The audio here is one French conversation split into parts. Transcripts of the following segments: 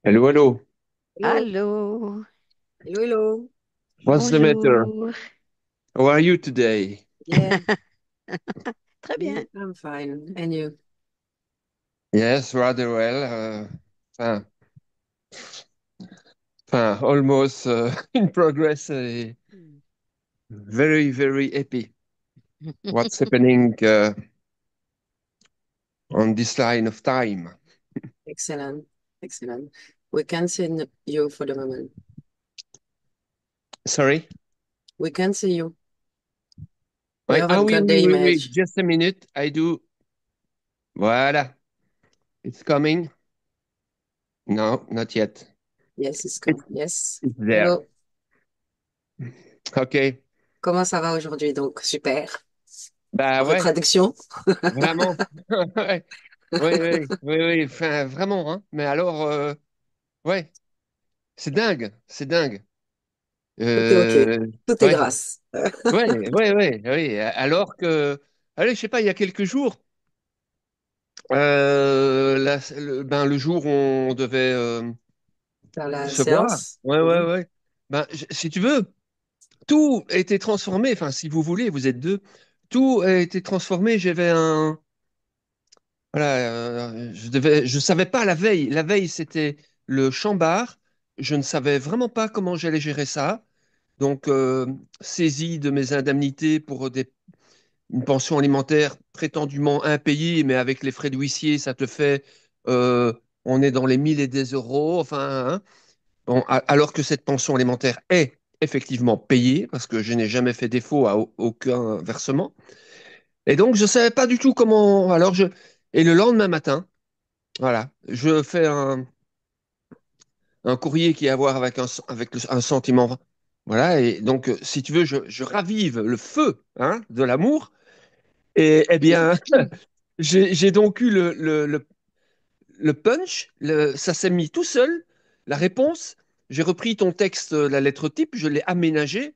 Hello, hello. Hello, Allô, hello, hello. What's the matter? bonjour. How are you today? Yeah, Très bien. I'm fine. And you? Yes, rather well. Enfin, almost in progress. Very, very happy. What's happening on this line of time? Excellent, excellent. We can see you for the moment. Sorry? We can see you. We Wait, ah haven't oui, got oui, the oui, oui. image. Just a minute. I do. Voilà. It's coming. No, not yet. Yes, it's It's, come. Yes. it's there. Hello. OK. Comment ça va aujourd'hui? Donc, super. Bah Votre ouais, traduction? vraiment. Ouais. Oui, oui, oui, oui. Enfin, vraiment, hein. Mais alors, ouais. C'est dingue, c'est dingue. Tout est OK. Euh, Tout est ouais, grâce. ouais, ouais, ouais, ouais. Alors que, allez, je sais pas, il y a quelques jours, le jour où on devait Dans la se voir, séance? ouais, ouais, Mhm. ouais. Si tu veux, tout a été transformé. Enfin, si vous voulez, vous êtes deux. Tout a été transformé. Voilà, je savais pas la veille. La veille, c'était le chambard. Je ne savais vraiment pas comment j'allais gérer ça. Donc, saisi de mes indemnités pour une pension alimentaire prétendument impayée, mais avec les frais d'huissier, ça te fait, euh, on est dans les 1000 et des euros, enfin, hein. Bon, alors que cette pension alimentaire est effectivement payée, parce que je n'ai jamais fait défaut à aucun versement. Et donc, je ne savais pas du tout comment. Et le lendemain matin, voilà, je fais un courrier qui a à voir avec un sentiment. Voilà, et donc, si tu veux, je ravive le feu, hein, de l'amour. Et eh bien, j'ai donc eu le punch, ça s'est mis tout seul, la réponse. J'ai repris ton texte, la lettre type, je l'ai aménagé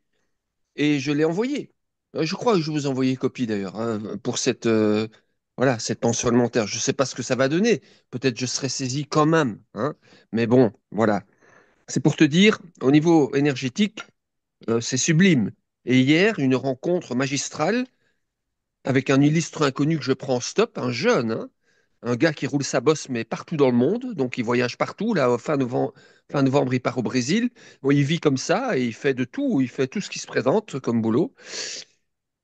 et je l'ai envoyé. Je crois que je vous ai envoyé copie d'ailleurs, hein, pour voilà, cette pension alimentaire. Je ne sais pas ce que ça va donner. Peut-être je serai saisi quand même, hein. Mais bon, voilà. C'est pour te dire, au niveau énergétique, c'est sublime. Et hier, une rencontre magistrale avec un illustre inconnu que je prends en stop, un jeune, hein, un gars qui roule sa bosse, mais partout dans le monde, donc il voyage partout. Là, fin novembre, il part au Brésil. Bon, il vit comme ça et il fait tout ce qui se présente comme boulot.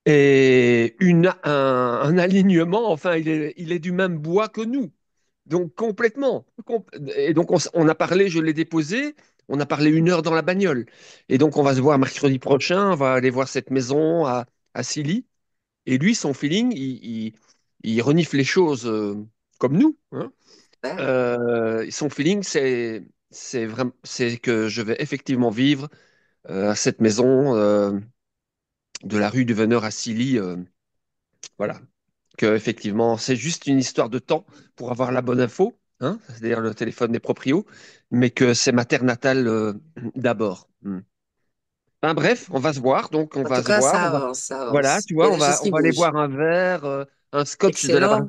Et un alignement, enfin, il est du même bois que nous. Donc complètement. Et donc on a parlé, je l'ai déposé, on a parlé 1 heure dans la bagnole. Et donc on va se voir mercredi prochain, on va aller voir cette maison à Silly. Et lui, son feeling, il renifle les choses comme nous, hein. Super. Son feeling, c'est que je vais effectivement vivre à cette maison de la rue du Veneur à Silly. Voilà. Que effectivement, c'est juste une histoire de temps pour avoir la bonne info, hein, c'est-à-dire le téléphone des proprios, mais que c'est ma terre natale d'abord. Ben, bref, on va se voir, donc on En va tout se cas, voir. ça avance, ça Voilà, avance. tu Il y vois, a des choses on qui va aller bougent. boire un verre, un scotch Excellent,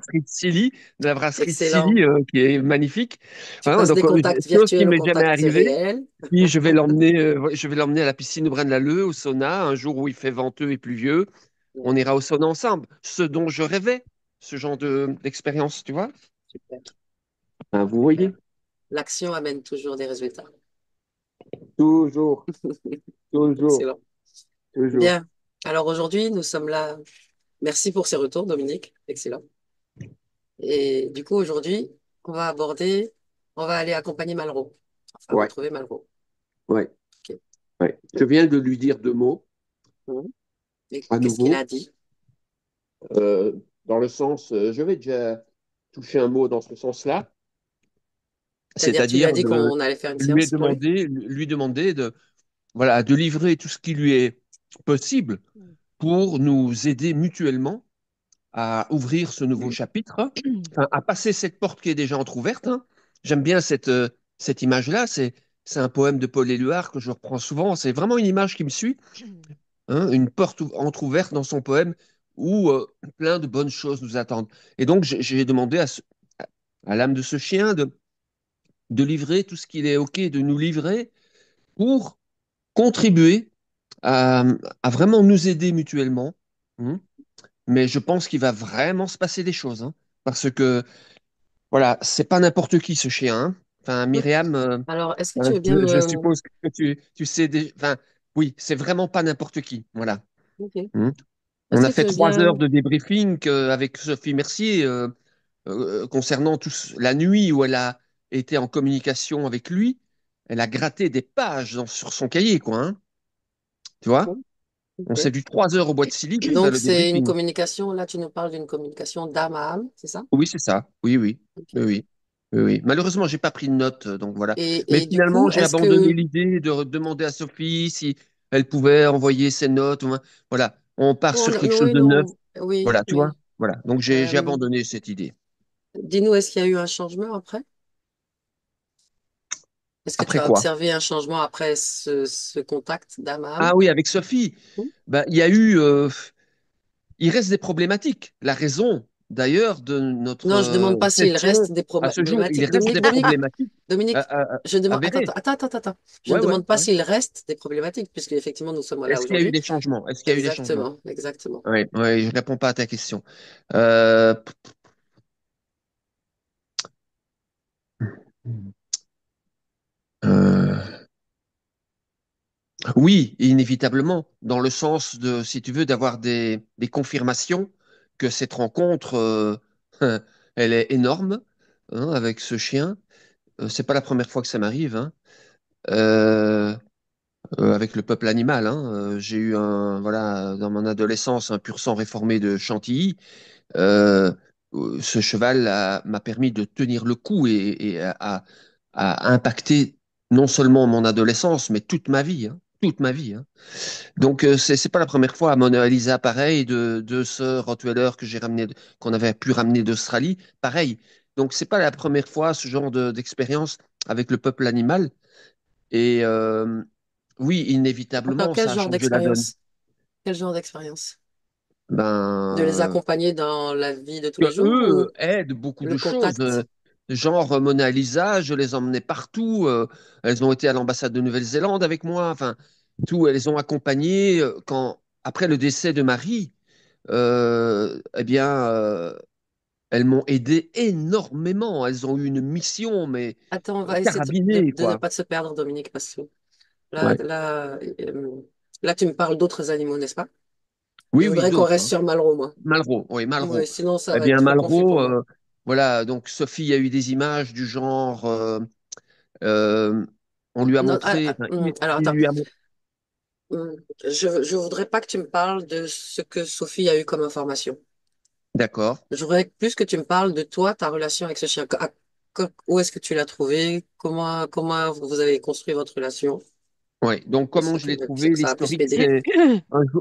De la brasserie de Silly, excellent. qui est magnifique. Tu Voilà, passes donc, des contacts chose qui virtuels au m'est jamais contact arrivée. réel. Puis ouais, je vais l'emmener à la piscine de Braine-l'Alleud, au sauna, un jour où il fait venteux et pluvieux. On ira au sauna ensemble. Ce dont je rêvais, ce genre d'expérience, tu vois. Super, Ben, vous super. voyez, L'action amène toujours des résultats. toujours, toujours, Excellent. toujours. Bien. Alors aujourd'hui, nous sommes là. Merci pour ces retours, Dominique. Excellent. Et du coup, aujourd'hui, on va aborder, on va aller accompagner Malraux. Enfin, Ouais, retrouver Malraux. ouais, OK. ouais. Je viens de lui dire 2 mots Mhm. Et à qu'est-ce qu'il nouveau, a dit? euh, dans le sens, je vais déjà toucher un mot dans ce sens-là, C'est-à-dire, tu lui as c'est-à-dire dit qu'on allait faire une séance pour lui? lui demander voilà, de livrer tout ce qui lui est possible pour nous aider mutuellement à ouvrir ce nouveau chapitre, enfin, à passer cette porte qui est déjà entrouverte, hein. J'aime bien cette image-là. C'est un poème de Paul Éluard que je reprends souvent. C'est vraiment une image qui me suit, hein, une porte entrouverte dans son poème où plein de bonnes choses nous attendent. Et donc, j'ai demandé à l'âme de ce chien de livrer tout ce qu'il est OK de nous livrer pour contribuer à, à vraiment nous aider mutuellement. Hein. Mais je pense qu'il va vraiment se passer des choses, hein, parce que voilà, c'est pas n'importe qui ce chien, hein. Enfin, Ok. Myriam, Alors, est-ce que tu veux bien je me... suppose que tu sais Enfin, oui, c'est vraiment pas n'importe qui. Voilà. Ok. Hein. On Est-ce a que tu fait veux 3 heures bien... de débriefing avec Sophie Mercier concernant la nuit où elle a été en communication avec lui. Elle a gratté des pages sur son cahier, quoi. Hein. Tu vois? D'accord. On s'est Ok. vu 3 heures au bois de Silly pour faire Donc, le c'est une débriefing. communication, là, tu nous parles d'une communication d'âme à âme, c'est ça? Oui, c'est ça. Oui, oui. Ok. Oui, oui. Oui, oui. Malheureusement, j'ai pas pris de notes, donc voilà. Mais Et du coup, finalement, j'ai est-ce abandonné que... l'idée de demander à Sophie si elle pouvait envoyer ses notes. Voilà, on part Non, sur non, quelque non, chose oui, de neuf. non, oui, Voilà, tu vois. oui. Voilà. Donc j'ai Euh, abandonné cette idée. dis-nous, est-ce qu'il y a eu un changement après? Est-ce que tu Après as quoi? observé un changement après ce contact d'âme à âme? Ah oui, avec Sophie. Hmm. Ben, il reste des problématiques. La raison, d'ailleurs, de notre Non, je demande pas s'il session reste des à ce jour, il problématiques. reste des problématiques Dominique, je demande, avérées. attends. Je ne Ouais, ouais, demande pas ouais. s'il reste des problématiques, puisque effectivement, nous sommes là Est-ce qu'il y a eu aujourd'hui. des changements? Est-ce qu'il y a eu des changements? Exactement, exactement. Oui, oui, je réponds pas à ta question. Euh, euh, oui, inévitablement, dans le sens de, si tu veux, d'avoir des confirmations que cette rencontre, elle est énorme, hein, avec ce chien. C'est pas la première fois que ça m'arrive, hein. Euh, avec le peuple animal, hein. J'ai eu voilà, dans mon adolescence, un pur sang réformé de Chantilly. Euh, Ce cheval m'a permis de tenir le coup et a impacté non seulement mon adolescence, mais toute ma vie, hein, toute ma vie. Hein. Donc c'est pas la première fois à Mona Lisa, pareil, de ce Rottweiler que j'ai ramené, qu'on avait pu ramener d'Australie, pareil. Donc c'est pas la première fois ce genre d'expérience avec le peuple animal. Et oui, Attends, inévitablement, quel ça a genre changé la donne. d'expérience? Quel genre d'expérience? De les Ben, accompagner dans la vie de tous que les jours eux ou aident beaucoup le de choses. contact? Genre Mona Lisa, je les emmenais partout. Elles ont été à l'ambassade de Nouvelle-Zélande avec moi. Enfin, tout, elles ont accompagné quand après le décès de Marie. Eh bien, elles m'ont aidé énormément. Elles ont eu une mission, mais Attends, on va essayer carabinée, de ne quoi. pas se perdre, Dominique, parce que là, Ouais. là, là, tu me parles d'autres animaux, n'est-ce pas? Je Oui, oui, voudrais qu'on d'autres. reste Hein. sur Malraux, moi. Malraux, oui, Ouais, Malraux. sinon, ça Eh va être bien, trop confus pour Malraux, moi. voilà. Donc, Sophie a eu des images du genre. Euh, on lui a Non, montré, enfin, alors, il attends. lui a montré, Je voudrais pas que tu me parles de ce que Sophie a eu comme information. d'accord. Je voudrais plus que tu me parles de toi, ta relation avec ce chien. Où est-ce que tu l'as trouvé? Comment vous avez construit votre relation? Ouais. Donc, comment je l'ai trouvé? Ça va plus L'historique, m'aider. c'est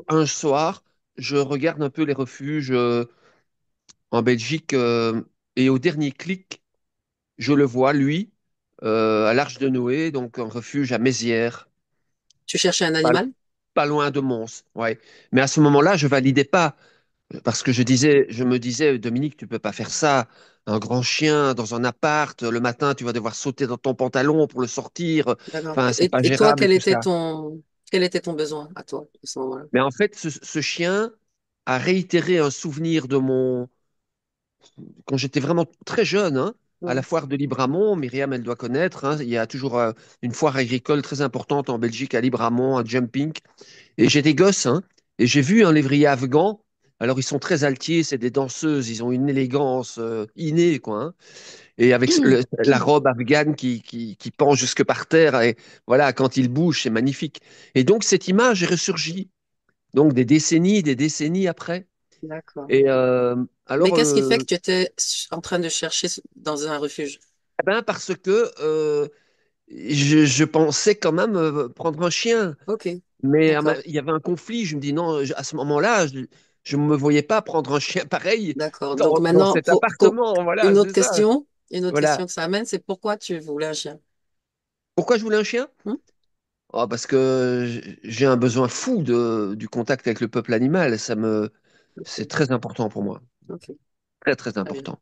un soir, je regarde un peu les refuges en Belgique et au dernier clic, je le vois, lui, à l'Arche de Noé, donc un refuge à Mézières, Tu cherchais un pas, animal? pas loin de Mons. Ouais. Mais à ce moment-là, je validais pas. Parce que je me disais, Dominique, tu peux pas faire ça. Un grand chien dans un appart, le matin, tu vas devoir sauter dans ton pantalon pour le sortir. D'accord. Enfin, c'est pas Et toi, gérable tout ça. quel était ton besoin à toi à ce moment-là? Mais en fait, ce chien a réitéré un souvenir quand j'étais vraiment très jeune, hein, à la Mm. foire de Libramont. Myriam, elle doit connaître. Hein, il y a toujours une foire agricole très importante en Belgique à Libramont, à Jumping. Et j'étais gosse, hein, et j'ai vu un lévrier afghan. Alors, ils sont très altiers, c'est des danseuses, ils ont une élégance innée, quoi. Hein. Et avec la robe afghane qui pend jusque par terre, et voilà, quand ils bougent, c'est magnifique. Et donc, cette image est ressurgie, donc des décennies après. D'accord. Et Mais alors, qu'est-ce qui fait que tu étais en train de chercher dans un refuge? eh ben, parce que je pensais quand même prendre un chien. Ok, Mais d'accord, il y avait un conflit. Je me dis non, à ce moment-là, je ne me voyais pas prendre un chien pareil d'accord. Donc dans maintenant, cet appartement. Voilà, c'est ça. une autre Voilà. question que ça amène, c'est pourquoi tu voulais un chien? Pourquoi je voulais un chien? Hmm. Oh, parce que j'ai un besoin fou du contact avec le peuple animal. C'est Ok, très important pour moi. ok, Très, très très bien, important.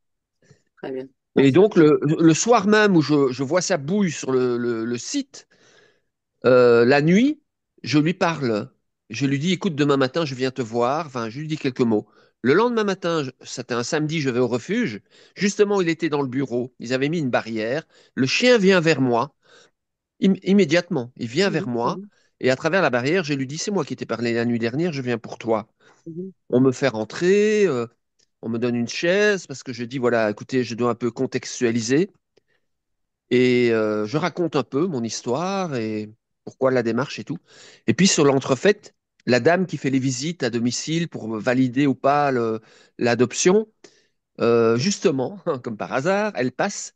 très bien. Et donc, le soir même où je vois sa bouille sur le site, la nuit, je lui parle. Je lui dis, écoute, demain matin, je viens te voir. Enfin, je lui dis quelques mots. Le lendemain matin, c'était un samedi, je vais au refuge. Justement, il était dans le bureau. Ils avaient mis une barrière. Le chien vient vers moi. Immédiatement, il vient vers Mhm, moi. mhm, Et à travers la barrière, je lui dis, c'est moi qui t'ai parlé la nuit dernière, je viens pour toi. mhm. On me fait rentrer, on me donne une chaise parce que je dis, voilà, écoutez, je dois un peu contextualiser. Et je raconte un peu mon histoire et pourquoi la démarche et tout. Et puis sur l'entrefaite, la dame qui fait les visites à domicile pour valider ou pas l'adoption, justement, comme par hasard, elle passe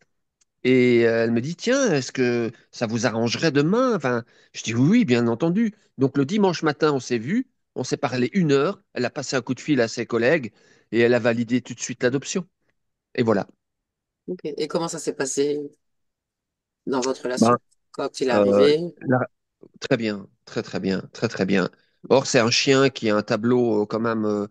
et elle me dit, tiens, est-ce que ça vous arrangerait demain? Enfin, je dis oui, oui, bien entendu. Donc le dimanche matin, on s'est vu, on s'est parlé 1 heure, elle a passé un coup de fil à ses collègues et elle a validé tout de suite l'adoption. Et voilà. Ok. Et comment ça s'est passé dans votre Ben, relation quand il est euh, arrivé? la- Très bien, très très bien, très très bien. Or, c'est un chien qui a un tableau quand même.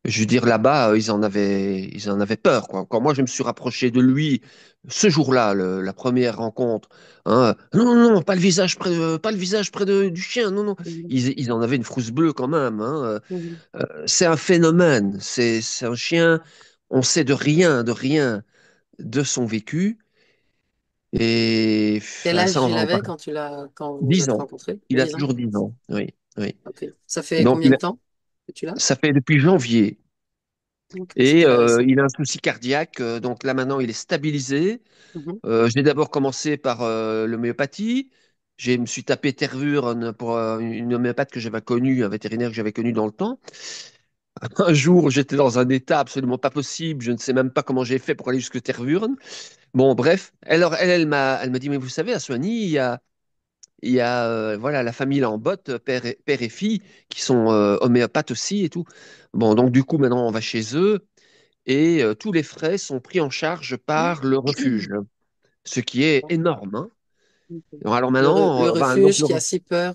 Je veux dire, là-bas, ils en avaient peur, quoi. Quand moi, je me suis rapproché de lui ce jour-là, la première rencontre, hein, non, non, non, pas le visage près du chien, non, non. Mhm, Ils en avaient une frousse bleue quand même, hein. mhm. C'est un phénomène. C'est un chien. On sait de rien de son vécu. Et Quel enfin, ça, âge on il va en avait parler. quand vous vous 10 êtes ans. rencontrés? Il a 10 ans. toujours 10 ans. Oui, oui. Ok. Ça fait Donc, combien de temps que tu l'as? ça fait depuis janvier. Ok, c'est Et très récent. il a un souci cardiaque. Donc là, maintenant, il est stabilisé. Mhm, J'ai d'abord commencé par l'homéopathie. Je me suis tapé Tervuren pour une homéopathe que j'avais connue, un vétérinaire que j'avais connu dans le temps. Un jour, j'étais dans un état absolument pas possible. Je ne sais même pas comment j'ai fait pour aller jusque Tervuren. Bon, bref. Alors, elle m'a dit, mais vous savez, à Soigny, il y a voilà, la famille là en botte, père et fille, qui sont homéopathes aussi et tout. Bon, donc du coup, maintenant, on va chez eux et tous les frais sont pris en charge par le refuge, ce qui est énorme, hein. ok. Alors Le maintenant, enfin, donc, refuge qui a si peur.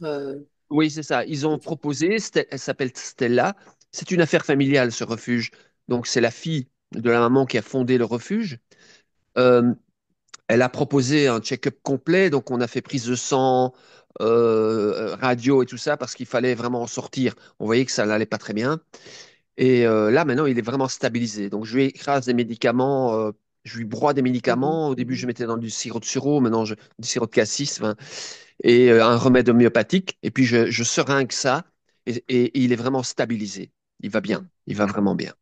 oui, c'est ça. Ils ont Ok. proposé, elle s'appelle Stella. C'est une affaire familiale, ce refuge. Donc, c'est la fille de la maman qui a fondé le refuge. Euh, Elle a proposé un check-up complet, donc on a fait prise de sang, radio et tout ça, parce qu'il fallait vraiment en sortir. On voyait que ça n'allait pas très bien. Et là, maintenant, il est vraiment stabilisé. Donc, je lui écrase des médicaments, je lui broie des Mhm, médicaments. Au début, je mhm, mettais dans du sirop de sureau, maintenant, du sirop de cassis, enfin, et un remède homéopathique. Et puis, je seringue ça, et il est vraiment stabilisé. Il va bien, il va vraiment bien.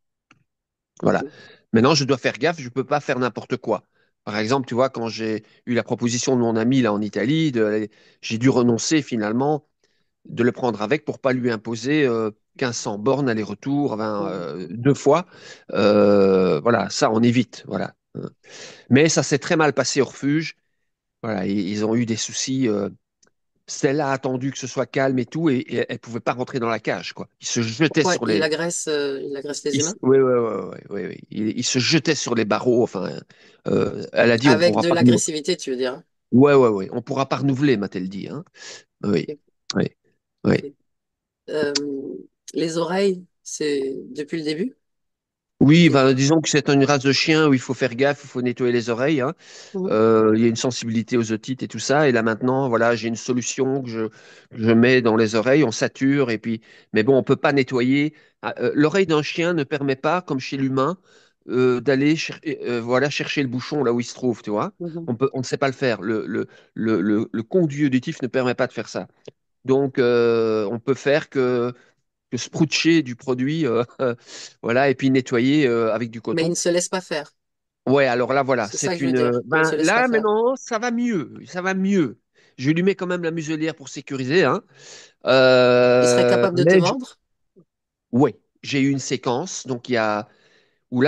Voilà. ok. Maintenant, je dois faire gaffe, je ne peux pas faire n'importe quoi. Par exemple, tu vois, quand j'ai eu la proposition de mon ami là en Italie, j'ai dû renoncer finalement de le prendre avec pour pas lui imposer 1500 bornes aller-retour, enfin, Mhm. 2 fois. Voilà, ça on évite. Voilà. Mais ça s'est très mal passé au refuge. Voilà, ils ont eu des soucis. Stella a attendu que ce soit calme et tout, et elle pouvait pas rentrer dans la cage, quoi. Il se jetait Pourquoi sur les, il agresse les humains? Oui, oui, oui, oui, oui. Il se jetait sur les barreaux. Enfin, elle a dit on Avec pourra de pas. l'agressivité, tu veux dire? Hein. Ouais, ouais, ouais. On pourra pas renouveler, m'a-t-elle dit, hein. Oui, Ok, oui, oui. ok. Euh, les oreilles, c'est depuis le début? Oui, C'est- ben, disons que c'est une race de chien où il faut faire gaffe, il faut nettoyer les oreilles, hein. Mhm, Il y a une sensibilité aux otites et tout ça. Et là maintenant, voilà, j'ai une solution que je mets dans les oreilles, on sature et puis, mais bon, on peut pas nettoyer. Ah, l'oreille d'un chien ne permet pas, comme chez l'humain, d'aller voilà, chercher le bouchon là où il se trouve, tu vois. mhm. On ne sait pas le faire. Le conduit auditif ne permet pas de faire ça. Donc, on peut faire que sproucher du produit, voilà, et puis nettoyer avec du Mais il coton. ne se laisse pas faire. Ouais, alors là, voilà, C'est ça que c'est je veux une. dire. Il ne se Ben, laisse pas là, faire. maintenant, ça va mieux, ça va mieux. Je lui mets quand même la muselière pour sécuriser, hein. Il serait capable de te Mais mordre? ouais, j'ai eu une séquence, donc il y a où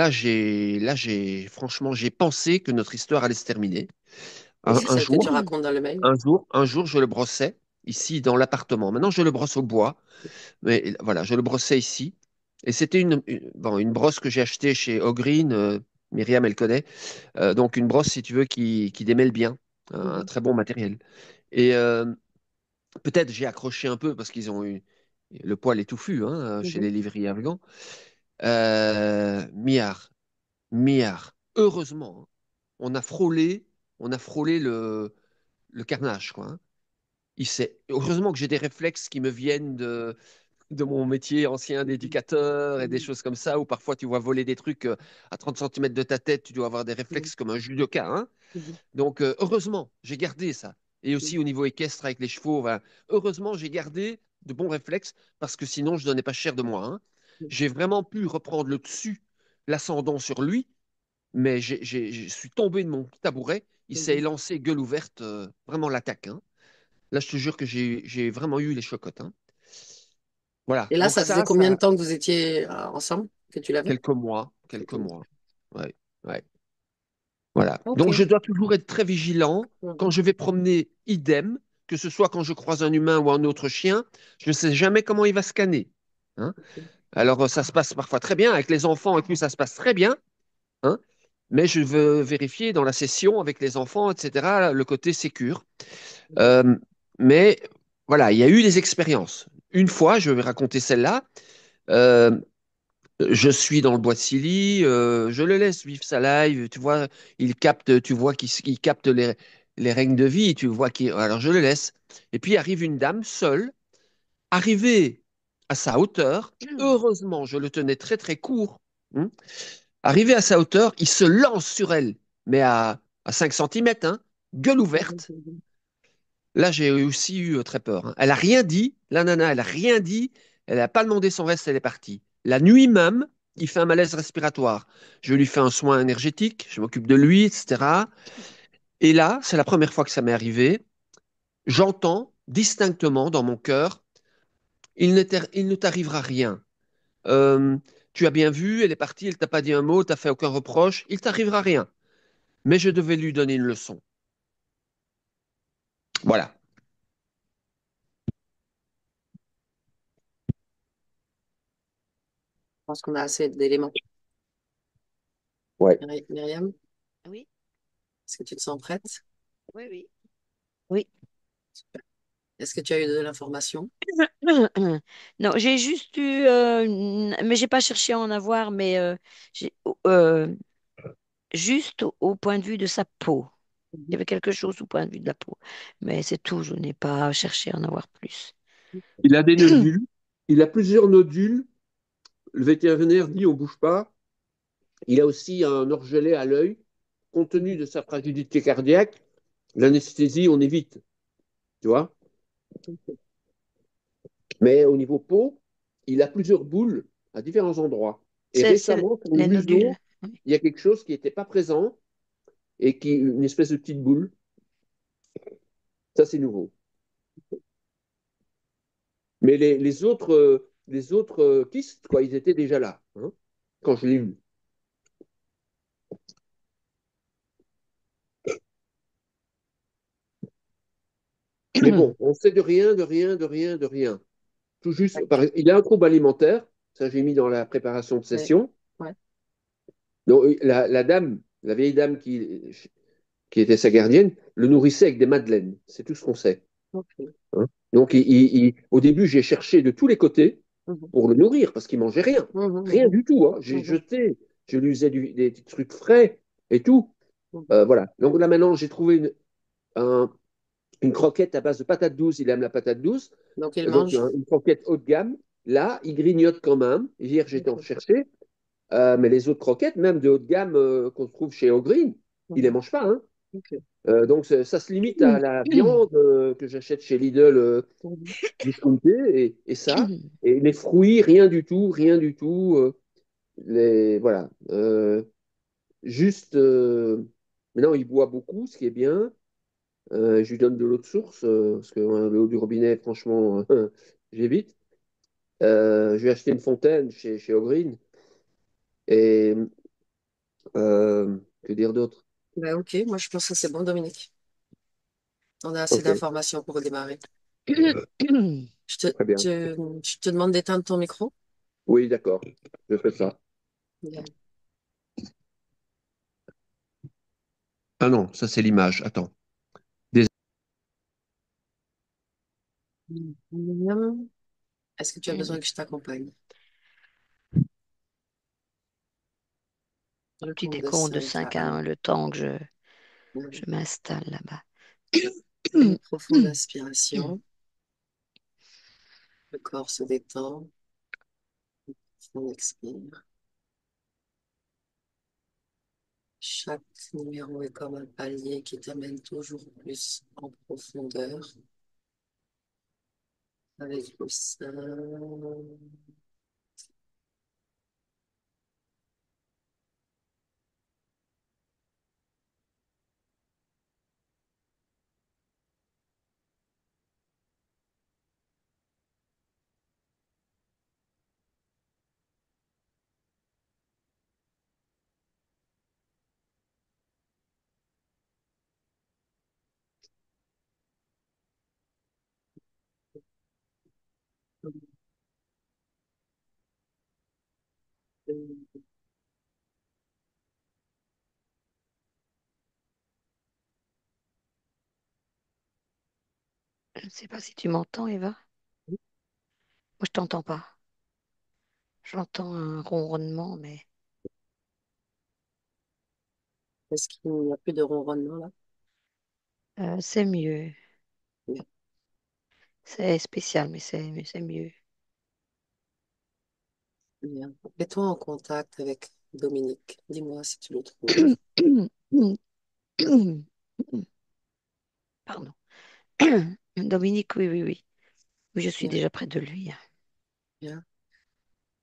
franchement, j'ai pensé que notre histoire allait se terminer. Oui, c'est Un celle que tu jour, racontes dans le mail. un jour, je le brossais ici dans l'appartement. Maintenant, je le brosse au bois, mais voilà, je le brossais ici. Et c'était bon, une brosse que j'ai achetée chez Ogreen. Myriam, elle connaît. Donc une brosse, si tu veux, qui démêle bien, un Mhm, très bon matériel. Et peut-être j'ai accroché un peu parce qu'ils ont eu le poil est touffu, hein, chez mhm. les livriers afghans. Miard, Miard, heureusement, hein, on a frôlé, on a frôlé le carnage, quoi, hein. Heureusement que j'ai des réflexes qui me viennent de mon métier ancien d'éducateur et des Mhm. choses comme ça, où parfois tu vois voler des trucs à 30 centimètres de ta tête, tu dois avoir des Mhm. réflexes comme un judoka, hein. Mhm. Donc, heureusement, j'ai gardé ça. Et aussi au niveau équestre avec les chevaux, voilà. Heureusement, j'ai gardé de bons réflexes parce que sinon, je ne donnais pas cher de moi, hein. Mhm. J'ai vraiment pu reprendre le dessus, l'ascendant sur lui, mais je suis tombé de mon tabouret. Il s'est Mhm. élancé gueule ouverte, vraiment l'attaque, hein. Là, je te jure que j'ai vraiment eu les chocottes, hein. Voilà. Et là, Donc ça faisait ça, combien de temps que vous étiez ensemble, que tu l'avais? quelques mois, quelques Quelques mois. mois. Ouais, ouais. Voilà. Ok. Donc, je dois toujours être très vigilant. Quand Mhm. je vais promener, idem, que ce soit quand je croise un humain ou un autre chien, je ne sais jamais comment il va scanner, hein. Alors, ça se passe parfois très bien. Avec les enfants et tout, ça se passe très bien, hein. Mais je veux vérifier dans la session avec les enfants, etc., le côté sécure. Mhm. Euh, mais voilà, il y a eu des expériences. Une fois, je vais raconter celle-là. euh, Je suis dans le bois de Silly, je le laisse vivre sa live, tu vois, il capte, tu vois qu'il capte les règnes de vie, tu vois qu'il, alors je le laisse. Et puis arrive une dame seule, arrivée à sa hauteur, heureusement, je le tenais très très court, hein. Arrivé à sa hauteur, il se lance sur elle, mais à 5 centimètres, hein, gueule ouverte. Mhm. Là, j'ai aussi eu très peur, hein. Elle a rien dit, la nana, elle a rien dit, elle n'a pas demandé son reste, elle est partie. La nuit même, il fait un malaise respiratoire. Je lui fais un soin énergétique, je m'occupe de lui, etc. Et là, c'est la première fois que ça m'est arrivé. J'entends distinctement dans mon cœur, il ne t'arrivera rien. Euh, Tu as bien vu, elle est partie, elle t'a pas dit un mot, t'as fait aucun reproche, il t'arrivera rien. Mais je devais lui donner une leçon. Voilà. Je pense qu'on a assez d'éléments. Ouais. Myriam, Oui, est-ce que tu te sens prête? oui, oui. Oui. Est-ce que tu as eu de l'information? Non, j'ai juste eu, mais j'ai pas cherché à en avoir, mais j'ai- euh, juste au point de vue de sa peau. Il y Mhm. avait quelque chose au point de vue de la peau, mais c'est tout. Je n'ai pas cherché à en avoir plus. Il a des nodules, il a plusieurs nodules. Le vétérinaire dit on bouge pas. Il a aussi un orgelet à l'œil. Compte tenu de sa fragilité cardiaque, l'anesthésie, on évite, tu vois. Mais au niveau peau, il a plusieurs boules à différents endroits. Et C'est récemment, sur le les nodules. museau, il y a quelque chose qui n'était pas présent et qui une espèce de petite boule. Ça, c'est nouveau. Mais les autres kystes, quoi, ils étaient déjà là, hein, quand je l'ai eu. Mais bon, on sait de rien, de rien, de rien, de rien. Tout juste, il a un trouble alimentaire, ça j'ai mis dans la préparation de Ouais. session. Ouais. Donc, la dame, la vieille dame qui était sa gardienne, le nourrissait avec des madeleines. C'est tout ce qu'on sait, Ok. hein. Donc, au début, j'ai cherché de tous les côtés Mhm. pour le nourrir parce qu'il mangeait rien. Mhm. Rien Mhm. du tout, hein. J'ai Mhm. jeté, je lui faisais des trucs frais et tout. Mhm. Voilà. Donc là, maintenant, j'ai trouvé une croquette à base de patate douce. Il aime la patate douce. Donc, il Donc, mange. une croquette haut de gamme. Là, il grignote quand même. Hier, j'étais en Ok. chercher. Mais les autres croquettes, même de haut de gamme qu'on trouve chez O'Green, il ne les Mhm. mange pas, hein. Ok. Donc ça se limite à la viande que j'achète chez Lidl Mhm. discountée et ça. Et les fruits, rien du tout, rien du tout. Voilà. Juste, maintenant, il boit beaucoup, ce qui est bien. Je lui donne de l'eau de source, parce que l'eau du robinet, franchement, j'évite. Je lui ai acheté une fontaine chez O'Green. Et que dire d'autre? Ben, ok, moi je pense que c'est bon, Dominique. On a assez Ok, d'informations pour démarrer. Je te, très bien. je te demande d'éteindre ton micro. Oui, d'accord, je fais ça. Bien. Ah non, ça c'est l'image. Attends. Myriam, est-ce que tu as besoin que je t'accompagne? Un Je petit compte de décompte de 5 à 5 à 1. 1, le temps que je... Voilà. Je m'installe là-bas. Une profonde inspiration, le corps se détend, on expire. Chaque numéro est comme un palier qui t'amène toujours plus en profondeur avec le sein. Je ne sais pas si tu m'entends, Eva. Moi, je t'entends pas. J'entends un ronronnement, mais Est-ce qu'il n'y a plus de ronronnement là? c'est mieux. Bien, C'est spécial, mais c'est mieux. bien. Mets-toi en contact avec Dominique. Dis-moi si tu le trouves. Pardon. Dominique, oui, oui, oui. Oui, je suis Bien, déjà près de lui. bien.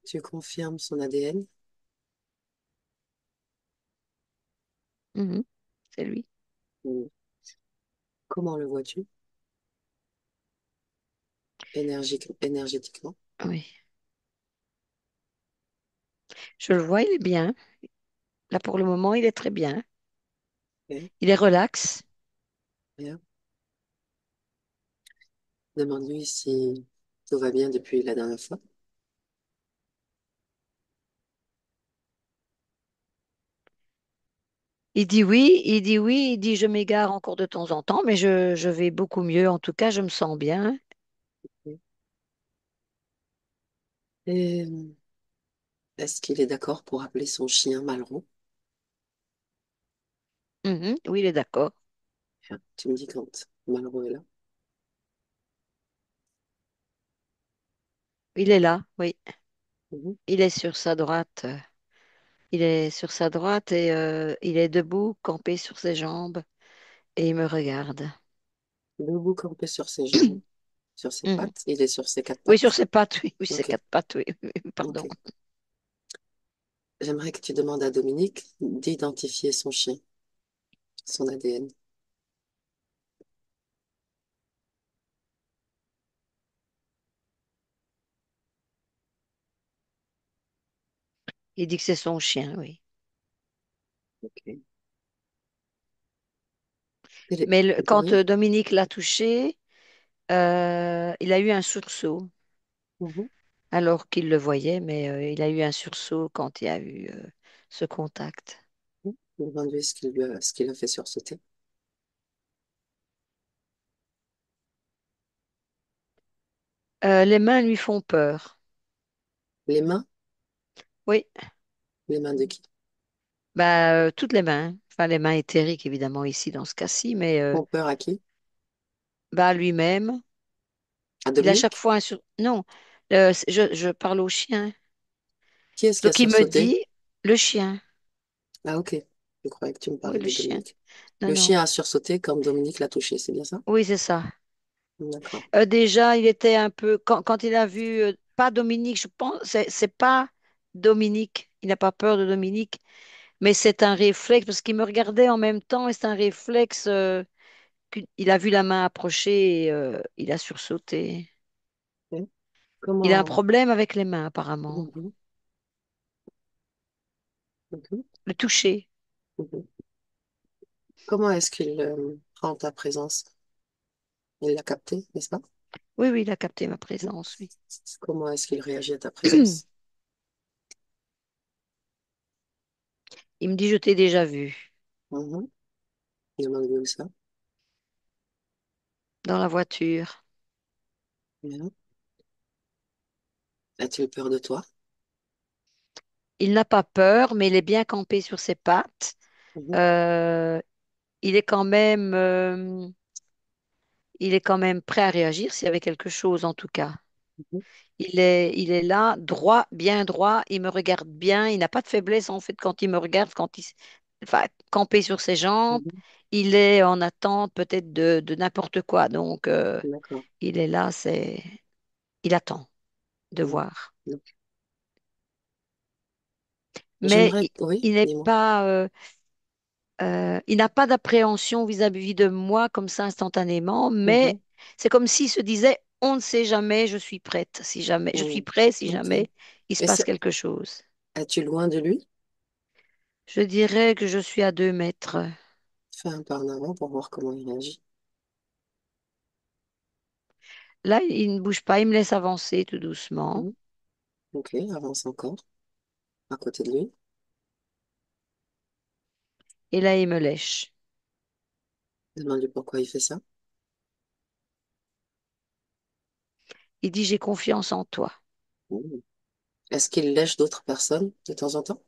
Tu confirmes son ADN. Mhm. C'est lui. Mm. Comment le vois-tu? Énergétiquement. Oui. Je le vois, il est bien. Là, pour le moment, il est très bien. Bien, Il est relax. bien. Demande-lui si tout va bien depuis la dernière fois. Il dit oui, il dit oui, il dit je m'égare encore de temps en temps, mais je vais beaucoup mieux. En tout cas, je me sens bien. Et est-ce qu'il est d'accord pour appeler son chien Malraux? Mhm. Oui, il est d'accord. Bien. Tu me dis quand Malraux est là. Il est là, oui. Mhm. Il est sur sa droite. Il est sur sa droite et il est debout, campé sur ses jambes et il me regarde. Debout campé sur ses jambes, sur ses Mhm. pattes. Il est sur ses quatre Oui, sur pattes. ses pattes, oui, oui, ses Ok, quatre pattes, oui. Pardon. ok. J'aimerais que tu demandes à Dominique d'identifier son chien, son ADN. Il dit que c'est son chien, oui. Ok. Il est- Mais quand Oui. Dominique l'a touché, il a eu un sursaut Mhm. alors qu'il le voyait, mais il a eu un sursaut quand il y a eu ce contact. Demande-lui ce qu'il a fait sursauter. Les mains lui font peur. Les mains, Oui, les mains de qui? bah, toutes les mains. Enfin, les mains éthériques, évidemment, ici, dans ce cas-ci, mais Font peur à qui? bah, lui-même. À Il a chaque Dominique? fois un sur... Non, je parle au chien. Qui est-ce qui a Donc, il me sursauté? dit, le chien. Ah, ok. Je croyais que tu me Oui, parlais le de chien. Dominique. Non, Le non. chien a sursauté quand Dominique l'a touché, c'est bien ça? Oui, c'est ça. D'accord. Déjà, il était un peu... Quand il a vu... pas Dominique, je pense... C'est pas Dominique. Il n'a pas peur de Dominique. Mais c'est un réflexe, parce qu'il me regardait en même temps, et c'est un réflexe... il a vu la main approcher et il a sursauté. Ok. Il a un Comment... problème avec les mains, apparemment. Mhm. Mhm. Le toucher. Mhm. Comment est-ce qu'il prend ta présence? Il l'a capté, n'est-ce pas? Oui, oui, il a capté ma Mhm. présence, oui. Comment est-ce qu'il réagit à ta présence? Il me dit, je t'ai déjà vu Mhm. Demande-lui où ça. dans la voiture. Bien. As-tu peur de toi? Il n'a pas peur, mais il est bien campé sur ses pattes. Mhm. Euh, il est quand même, il est quand même prêt à réagir s'il y avait quelque chose, en tout cas. Mhm. Il est là, droit, bien droit, il me regarde bien, il n'a pas de faiblesse en fait quand il me regarde, enfin, campé sur ses jambes, Mhm. il est en attente peut-être de n'importe quoi. Donc, D'accord. il est là, il attend de Mhm. voir. Donc, Mais il, oui, il n'est dis-moi. pas, il n'a pas d'appréhension vis-à-vis de moi comme ça instantanément, mais Mhm. c'est comme s'il se disait, on ne sait jamais, je suis prête, si jamais, je suis Mhm. prêt, si Ok. jamais il se Et passe quelque chose. es-tu loin de lui? Je dirais que je suis à 2 mètres. Fais un pas en avant pour voir comment il réagit. Là, il ne bouge pas, il me laisse avancer tout doucement. Mhm. Ok, avance encore à côté de lui. Et là, il me lèche. Demande-lui pourquoi il fait ça. Il dit, j'ai confiance en toi. Mhm. Est-ce qu'il lèche d'autres personnes de temps en temps?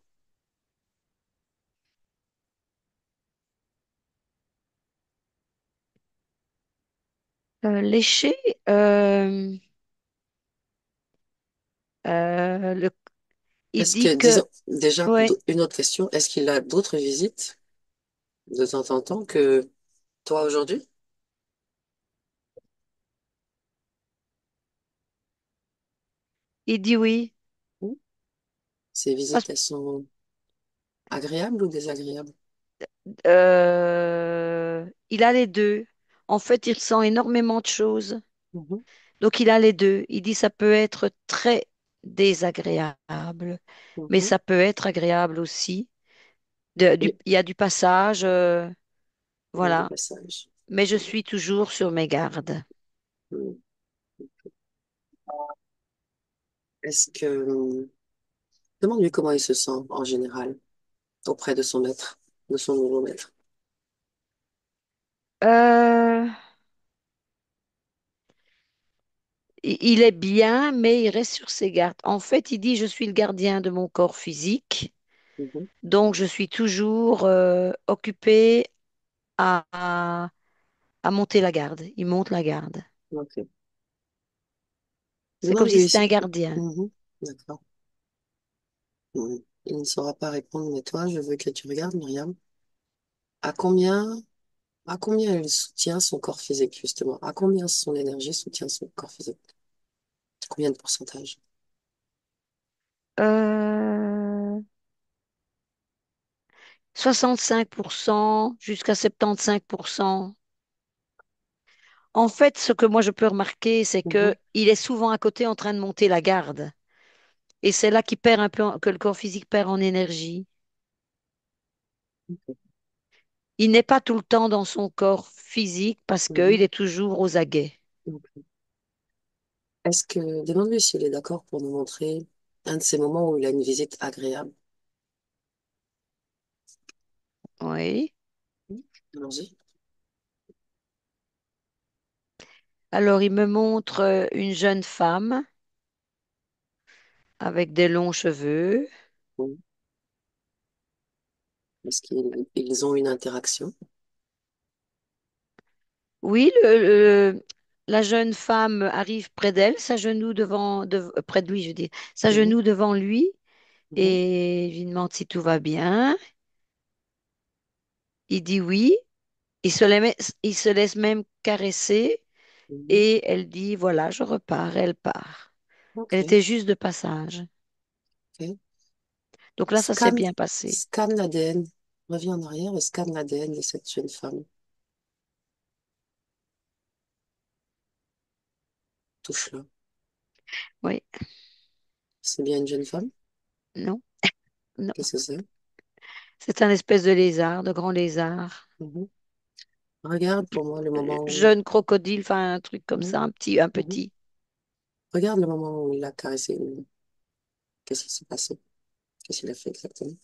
Lécher, euh, le- il Est-ce que, dit que, disons, déjà, ouais, une autre question, est-ce qu'il a d'autres visites de temps en temps que toi aujourd'hui? il dit oui. Mhm. Ces Parce- visites, elles sont agréables ou désagréables? il a les deux. En fait, il ressent énormément de choses. Mhm. Donc, il a les deux. Il dit, ça peut être très désagréable, mais Mhm. ça peut être agréable aussi. Et Il y a du passage, il y a des voilà. passages. Mais je suis toujours sur mes gardes. Mhm. Est-ce que, demande-lui comment il se sent en général auprès de son maître, de son nouveau maître. Euh, il est bien, mais il reste sur ses gardes. En fait, il dit, je suis le gardien de mon corps physique, Mhm. donc je suis toujours occupée à monter la garde. Il monte la garde. Ok. C'est comme si Demande-lui. c'était un gardien. Mhm. D'accord. Mhm. Il ne saura pas répondre, mais toi, je veux que tu regardes, Myriam. À combien, à combien il soutient son corps physique, justement? À combien son énergie soutient son corps physique? Combien de pourcentage? Euh, 65% jusqu'à 75%. En fait, ce que moi je peux remarquer, c'est que Mhm. il est souvent à côté en train de monter la garde. Et c'est là qu'il perd un peu, que le corps physique perd en énergie. Il n'est pas tout le temps dans son corps physique parce qu'il Mhm. est toujours aux aguets. Ok. Est-ce que, demande-lui s'il est d'accord pour nous montrer un de ces moments où il a une visite agréable. Oui. Mhm. Allons-y. Alors, il me montre une jeune femme avec des longs cheveux. Mhm. Est-ce qu'ils ont une interaction? Oui, la jeune femme arrive près d'elle, s'agenouille près de lui, je veux dire, Mhm. s'agenouille devant lui Mhm. et lui demande si tout va bien. Il dit oui. Il se laisse même caresser Mhm. et elle dit, voilà, je repars. Elle part. Elle Ok. était juste de passage. Ok. Donc là, ça s'est Scanne, bien passé. scanne l'ADN. Reviens en arrière et scanne l'ADN de cette jeune femme. Touche-la. Oui, C'est bien une jeune femme? non, non. Qu'est-ce que c'est? C'est un espèce de lézard, de grand lézard. Mhm. Regarde pour moi le moment où... Jeune crocodile, enfin un truc comme Mhm. ça, un petit, un Mhm. petit. Regarde le moment où il a caressé. Qu'est-ce qui s'est passé? Qu'est-ce qu'il a fait exactement?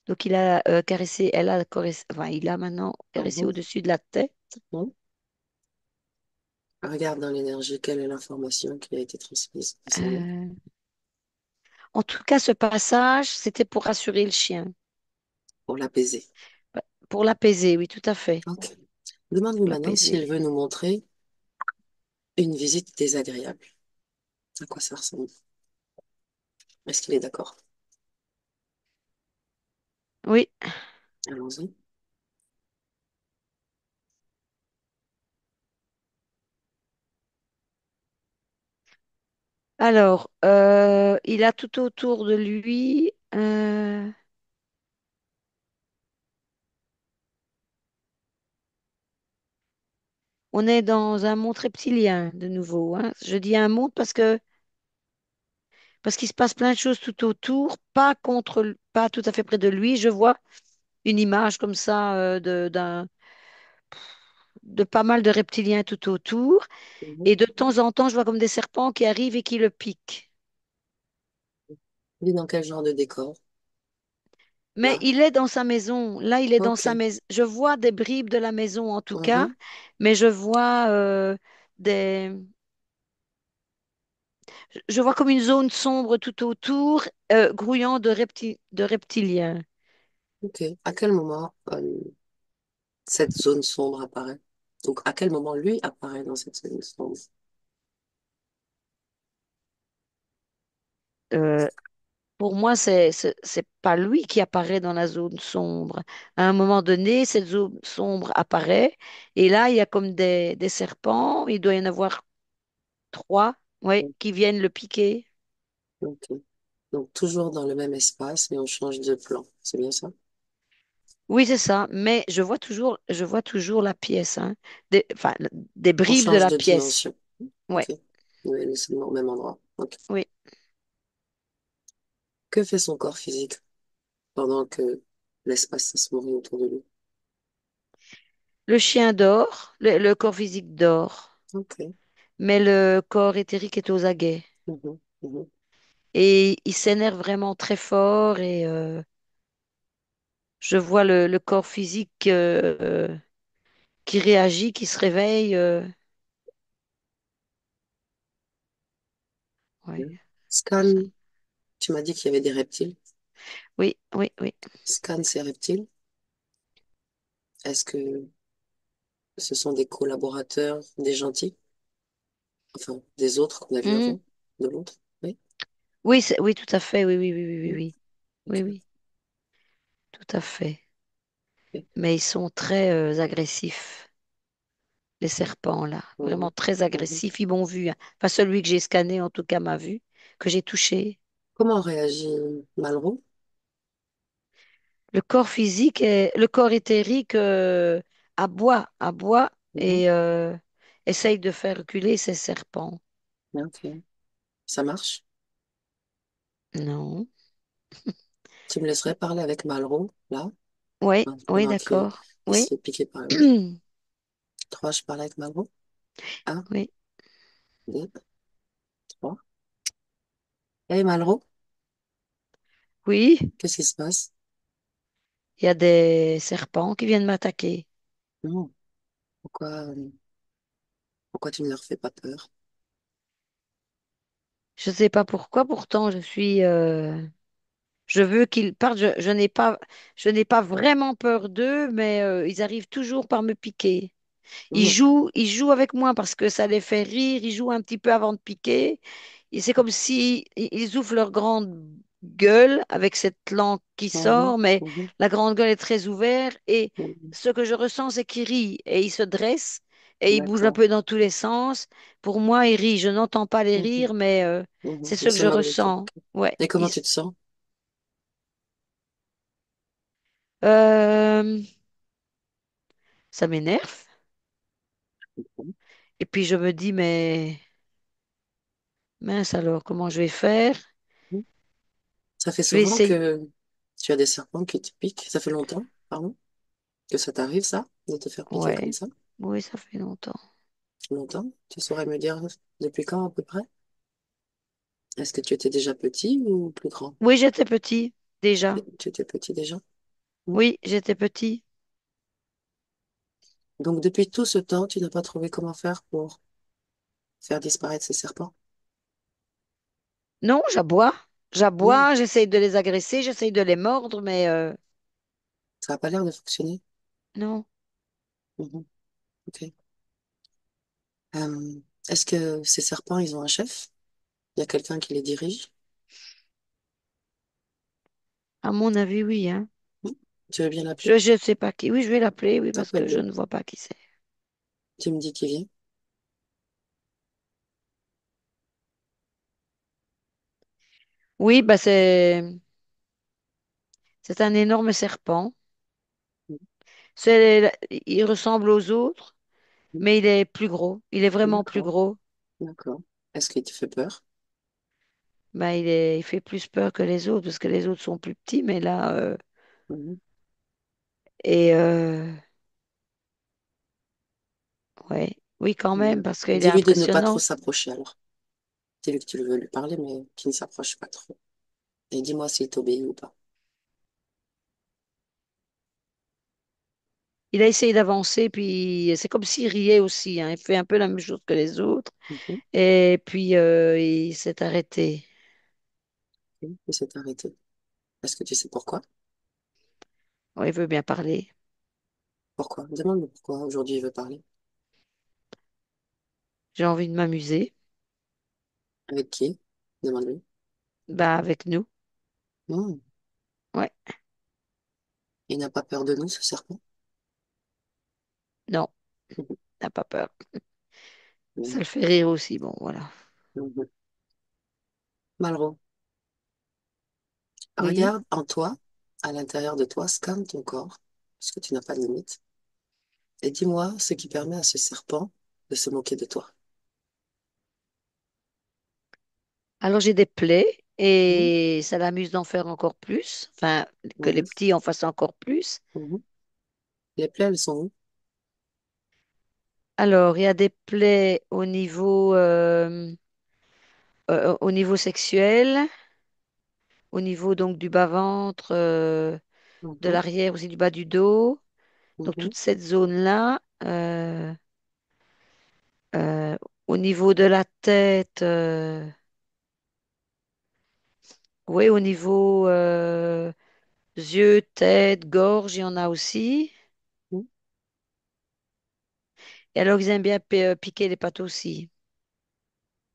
Donc il a caressé, elle a caressé, enfin il a maintenant caressé Mhm. au-dessus de la tête. Mhm. Regarde dans l'énergie, quelle est l'information qui a été transmise à son maître. Euh, En tout cas, ce passage, c'était pour rassurer le chien. pour l'apaiser. Pour l'apaiser, oui, tout à fait. Ok. Demande-lui Pour maintenant l'apaiser. s'il veut nous montrer une visite désagréable. À quoi ça ressemble? Est-ce qu'il est d'accord? Oui. Allons-y. Alors, il a tout autour de lui. On est dans un monde reptilien de nouveau, hein. Je dis un monde parce qu'il se passe plein de choses tout autour, pas tout à fait près de lui. Je vois une image comme ça de pas mal de reptiliens tout autour. Mhm. Et de temps en temps, je vois comme des serpents qui arrivent et qui le piquent. Il est dans quel genre de décor? Mais Là? il est dans sa maison. Là, il est dans Ok. sa maison. Je vois des bribes de la maison en tout cas, Mhm. mais je vois des. Je vois comme une zone sombre tout autour, grouillant de reptiliens. Ok. À quel moment cette zone sombre apparaît? Donc, à quel moment lui apparaît dans cette zone sombre? Euh, pour moi, c'est pas lui qui apparaît dans la zone sombre. À un moment donné, cette zone sombre apparaît, et là, il y a comme des serpents. Il doit y en avoir trois, ouais, qui viennent le piquer. Ok. Donc, toujours dans le même espace, mais on change de plan. C'est bien ça? Oui, c'est ça. Mais je vois toujours la pièce, hein, enfin, des On bribes de change la de pièce. dimension. Ouais, Ok. Oui, nous sommes au même endroit. Ok. oui. Que fait son corps physique pendant que l'espace s'assombrit autour de lui? Le chien dort, le corps physique dort, Ok. mais le corps éthérique est aux aguets. Mhm. Mhm. Et il s'énerve vraiment très fort et je vois le corps physique qui réagit, qui se réveille. Ouais, comme ça. Scan, tu m'as dit qu'il y avait des reptiles. Oui, oui, oui. Scan ces reptiles. Est-ce que ce sont des collaborateurs, des gentils? Enfin, des autres qu'on a vus Mhm. avant, de l'autre? Oui. Oui, oui, tout à fait. Oui, oui, oui, oui, oui, Mhm. oui, oui, Ok. oui, tout à fait. Ok. Mais ils sont très agressifs, les serpents là, vraiment Mhm. très Mhm. agressifs. Ils m'ont vu, hein. Enfin, celui que j'ai scanné, en tout cas, m'a vu, que j'ai touché. Comment réagit Malraux? Le corps éthérique aboie Mhm. et essaye de faire reculer ces serpents. Ok. Ça marche? Non. Tu me laisserais parler avec Malraux, là, Oui, hein, oui, pendant qu'il d'accord. il se Oui, fait piquer par lui. Trois, je parle avec Malraux. Un, oui, deux, trois. Hey Malraux, oui. qu'est-ce qui se passe? Il y a des serpents qui viennent m'attaquer. Non. Pourquoi, pourquoi tu ne leur fais pas peur? Je ne sais pas pourquoi, pourtant je veux qu'ils partent. Je n'ai pas vraiment peur d'eux, mais ils arrivent toujours par me piquer. Mhm. Ils jouent avec moi parce que ça les fait rire. Ils jouent un petit peu avant de piquer. Et c'est comme si ils ouvrent leur grande gueule avec cette langue qui Mhm. sort, mais Mhm. la grande gueule est très ouverte. Et Mhm. ce que je ressens, c'est qu'ils rient et ils se dressent et ils bougent un D'accord. peu dans tous les sens. Pour moi, ils rient. Je n'entends pas les Mhm. rires, mais c'est Mhm. ce Ils que se je moquent de toi. ressens. Ok. Ouais. Et comment tu te sens? Euh, Ça m'énerve. Et puis je me dis, mais mince alors, comment je vais faire? Mhm. Ça fait Je vais souvent essayer. que tu as des serpents qui te piquent. Ça fait longtemps, pardon, que ça t'arrive, ça, de te faire piquer comme Ouais. ça? Oui, ça fait longtemps. Longtemps? Tu saurais me dire depuis quand à peu près? Est-ce que tu étais déjà petit ou plus grand? Oui, j'étais petit déjà. Tu étais petit déjà? Mhm. Oui, j'étais petit. Donc depuis tout ce temps, tu n'as pas trouvé comment faire pour faire disparaître ces serpents? Non, j'aboie. Non. J'essaye de les agresser, j'essaye de les mordre, mais Ça n'a pas l'air de fonctionner. Non. Mhm. Ok. Est-ce que ces serpents, ils ont un chef? Il y a quelqu'un qui les dirige? À mon avis, oui, hein. Hmm. Tu veux bien l'appeler? Je ne sais pas qui. Oui, je vais l'appeler, oui, parce que je Appelle-le. ne vois pas qui c'est. Tu me dis qu'il vient. Oui, bah c'est un énorme serpent. Hmm. Il ressemble aux autres, Hmm. mais il est plus gros. Il est vraiment plus D'accord, gros. d'accord. Est-ce qu'il te fait peur? Bah, il fait plus peur que les autres, parce que les autres sont plus petits, mais là, Mhm. et ouais, oui, quand même, Mhm. parce qu'il est Dis-lui de ne pas trop impressionnant. s'approcher alors. Dis-lui que tu veux lui parler, mais qu'il ne s'approche pas trop. Et dis-moi s'il t'obéit ou pas. Il a essayé d'avancer, puis c'est comme s'il riait aussi, hein. Il fait un peu la même chose que les autres. Mhm. Et puis, il s'est arrêté. Ok. Il s'est arrêté. Est-ce que tu sais pourquoi? Ouais, il veut bien parler. Pourquoi? Demande-lui pourquoi aujourd'hui il veut parler. J'ai envie de m'amuser. Avec qui? Demande-lui. Bah, avec nous. Hmm. Ouais, Il n'a pas peur de nous, ce serpent? non, Mhm. n'a pas peur. Ça Mhm. le fait rire aussi. Bon, voilà. Mhm. Malraux, Oui. regarde en toi, à l'intérieur de toi, scanne ton corps, parce que tu n'as pas de limite, et dis-moi ce qui permet à ce serpent de se moquer de toi. Alors, j'ai des plaies Mhm. et ça l'amuse d'en faire encore plus. Enfin, que les Mhm. petits en fassent encore plus. Mhm. Les plaies, elles sont où? Alors, il y a des plaies au niveau sexuel, au niveau donc du bas-ventre, de Mhm. l'arrière aussi du bas du dos. Donc, Mhm. toute cette zone-là. Euh, Au niveau de la tête, oui, au niveau yeux, tête, gorge, il y en a aussi. Mhm. Et alors, ils aiment bien piquer les pattes aussi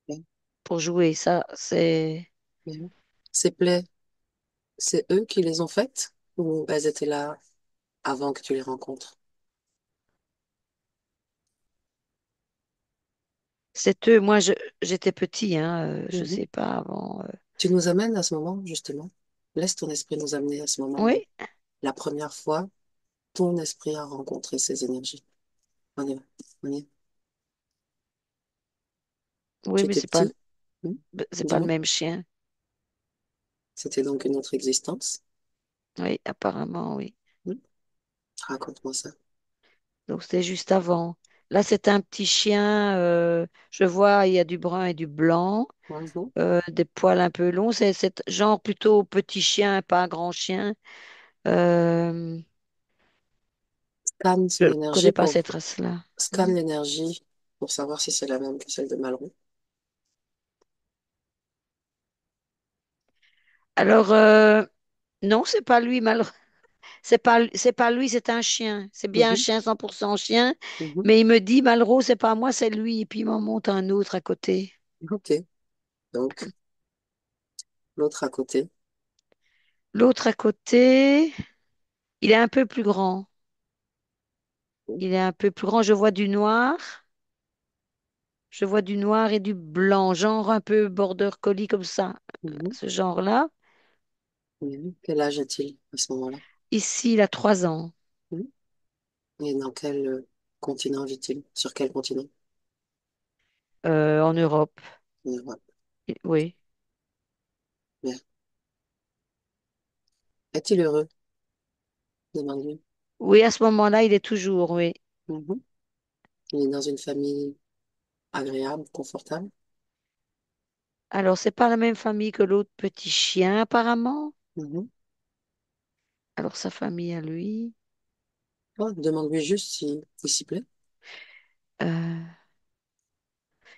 Bien, pour jouer. Ça, c'est. bien. Ces plaies, c'est eux qui les ont faites ou elles étaient là avant que tu les rencontres? C'est eux. Moi, j'étais petit, hein, je Mhm. sais pas avant. Tu nous amènes à ce moment, justement. Laisse ton esprit nous amener à ce moment où Oui, la première fois, ton esprit a rencontré ces énergies. On y va. On y va. oui, Tu mais étais petit? Hmm. c'est pas le Dis-moi. même chien. C'était donc une autre existence? Oui, apparemment, oui. Hmm. Raconte-moi ça. Donc, c'était juste avant. Là, c'est un petit chien. Je vois, il y a du brun et du blanc. Mhm. Des poils un peu longs. C'est genre plutôt petit chien, pas un grand chien. Euh, Scanne je son ne énergie connais pas pour cette race-là. scanne l'énergie pour savoir si c'est la même que celle de Malraux. Alors, non, c'est pas lui, malheureusement. C'est pas lui, c'est un chien. C'est bien un Mhm. chien, 100% chien. Mhm. Mais il me dit, Malraux, c'est pas moi, c'est lui. Et puis il m'en monte un autre à côté. Ok. Donc, l'autre à côté. L'autre à côté, il est un peu plus grand. Il est un peu plus grand. Je vois du noir. Je vois du noir et du blanc, genre un peu border collie comme ça, Mhm. ce genre-là. Mhm. Quel âge a-t-il à ce moment-là? Ici, il a 3 ans, Mhm. Et dans quel continent vit-il? Sur quel continent? en Europe. En Europe. Oui. Bien. Est-il heureux? Demande-lui. Oui, à ce moment-là, il est toujours, oui. Mhm. Il est dans une famille agréable, confortable. Alors, c'est pas la même famille que l'autre petit chien, apparemment. Mhm. Alors, sa famille à lui. Oh, demande-lui juste si il s'y plaît. euh,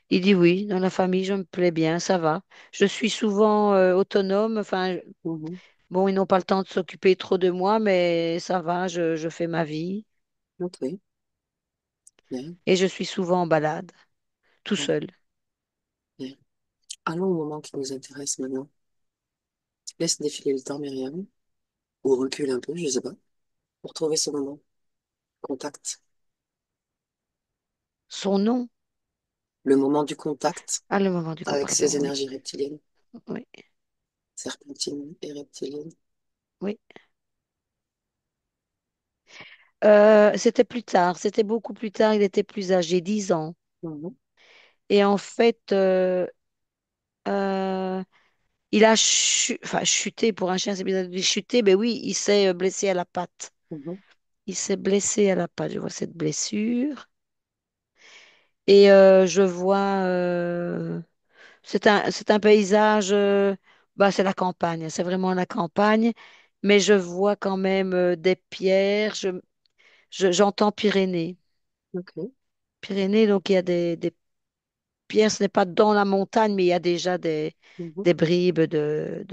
il dit oui, dans la famille, je me plais bien, ça va. Je suis souvent autonome. Enfin, Mhm. Bon, ils n'ont pas le temps de s'occuper trop de moi, mais ça va, je fais ma vie Ok, bien, et je suis souvent en balade, tout bien, seul. bien. Allons au moment qui nous intéresse maintenant. Laisse défiler le temps, Myriam, ou recule un peu, je sais pas, pour trouver ce moment. Contact. Son nom, Le moment du contact à le moment du avec pardon, ces oui, énergies reptiliennes, oui, serpentines et reptiliennes. oui. C'était plus tard, c'était beaucoup plus tard, il était plus âgé, 10 ans. Mhm, Et en fait, euh, il a enfin, chuté pour un chien, c'est bizarre de dire chuté, mais oui, il s'est blessé à la patte. mhm, Il s'est blessé à la patte, je vois cette blessure. Et je vois, c'est un paysage, bah, c'est la campagne, c'est vraiment la campagne, mais je vois quand même des pierres, j'entends Pyrénées. ok. Pyrénées, donc il y a des pierres, ce n'est pas dans la montagne, mais il y a déjà Mhm. des bribes de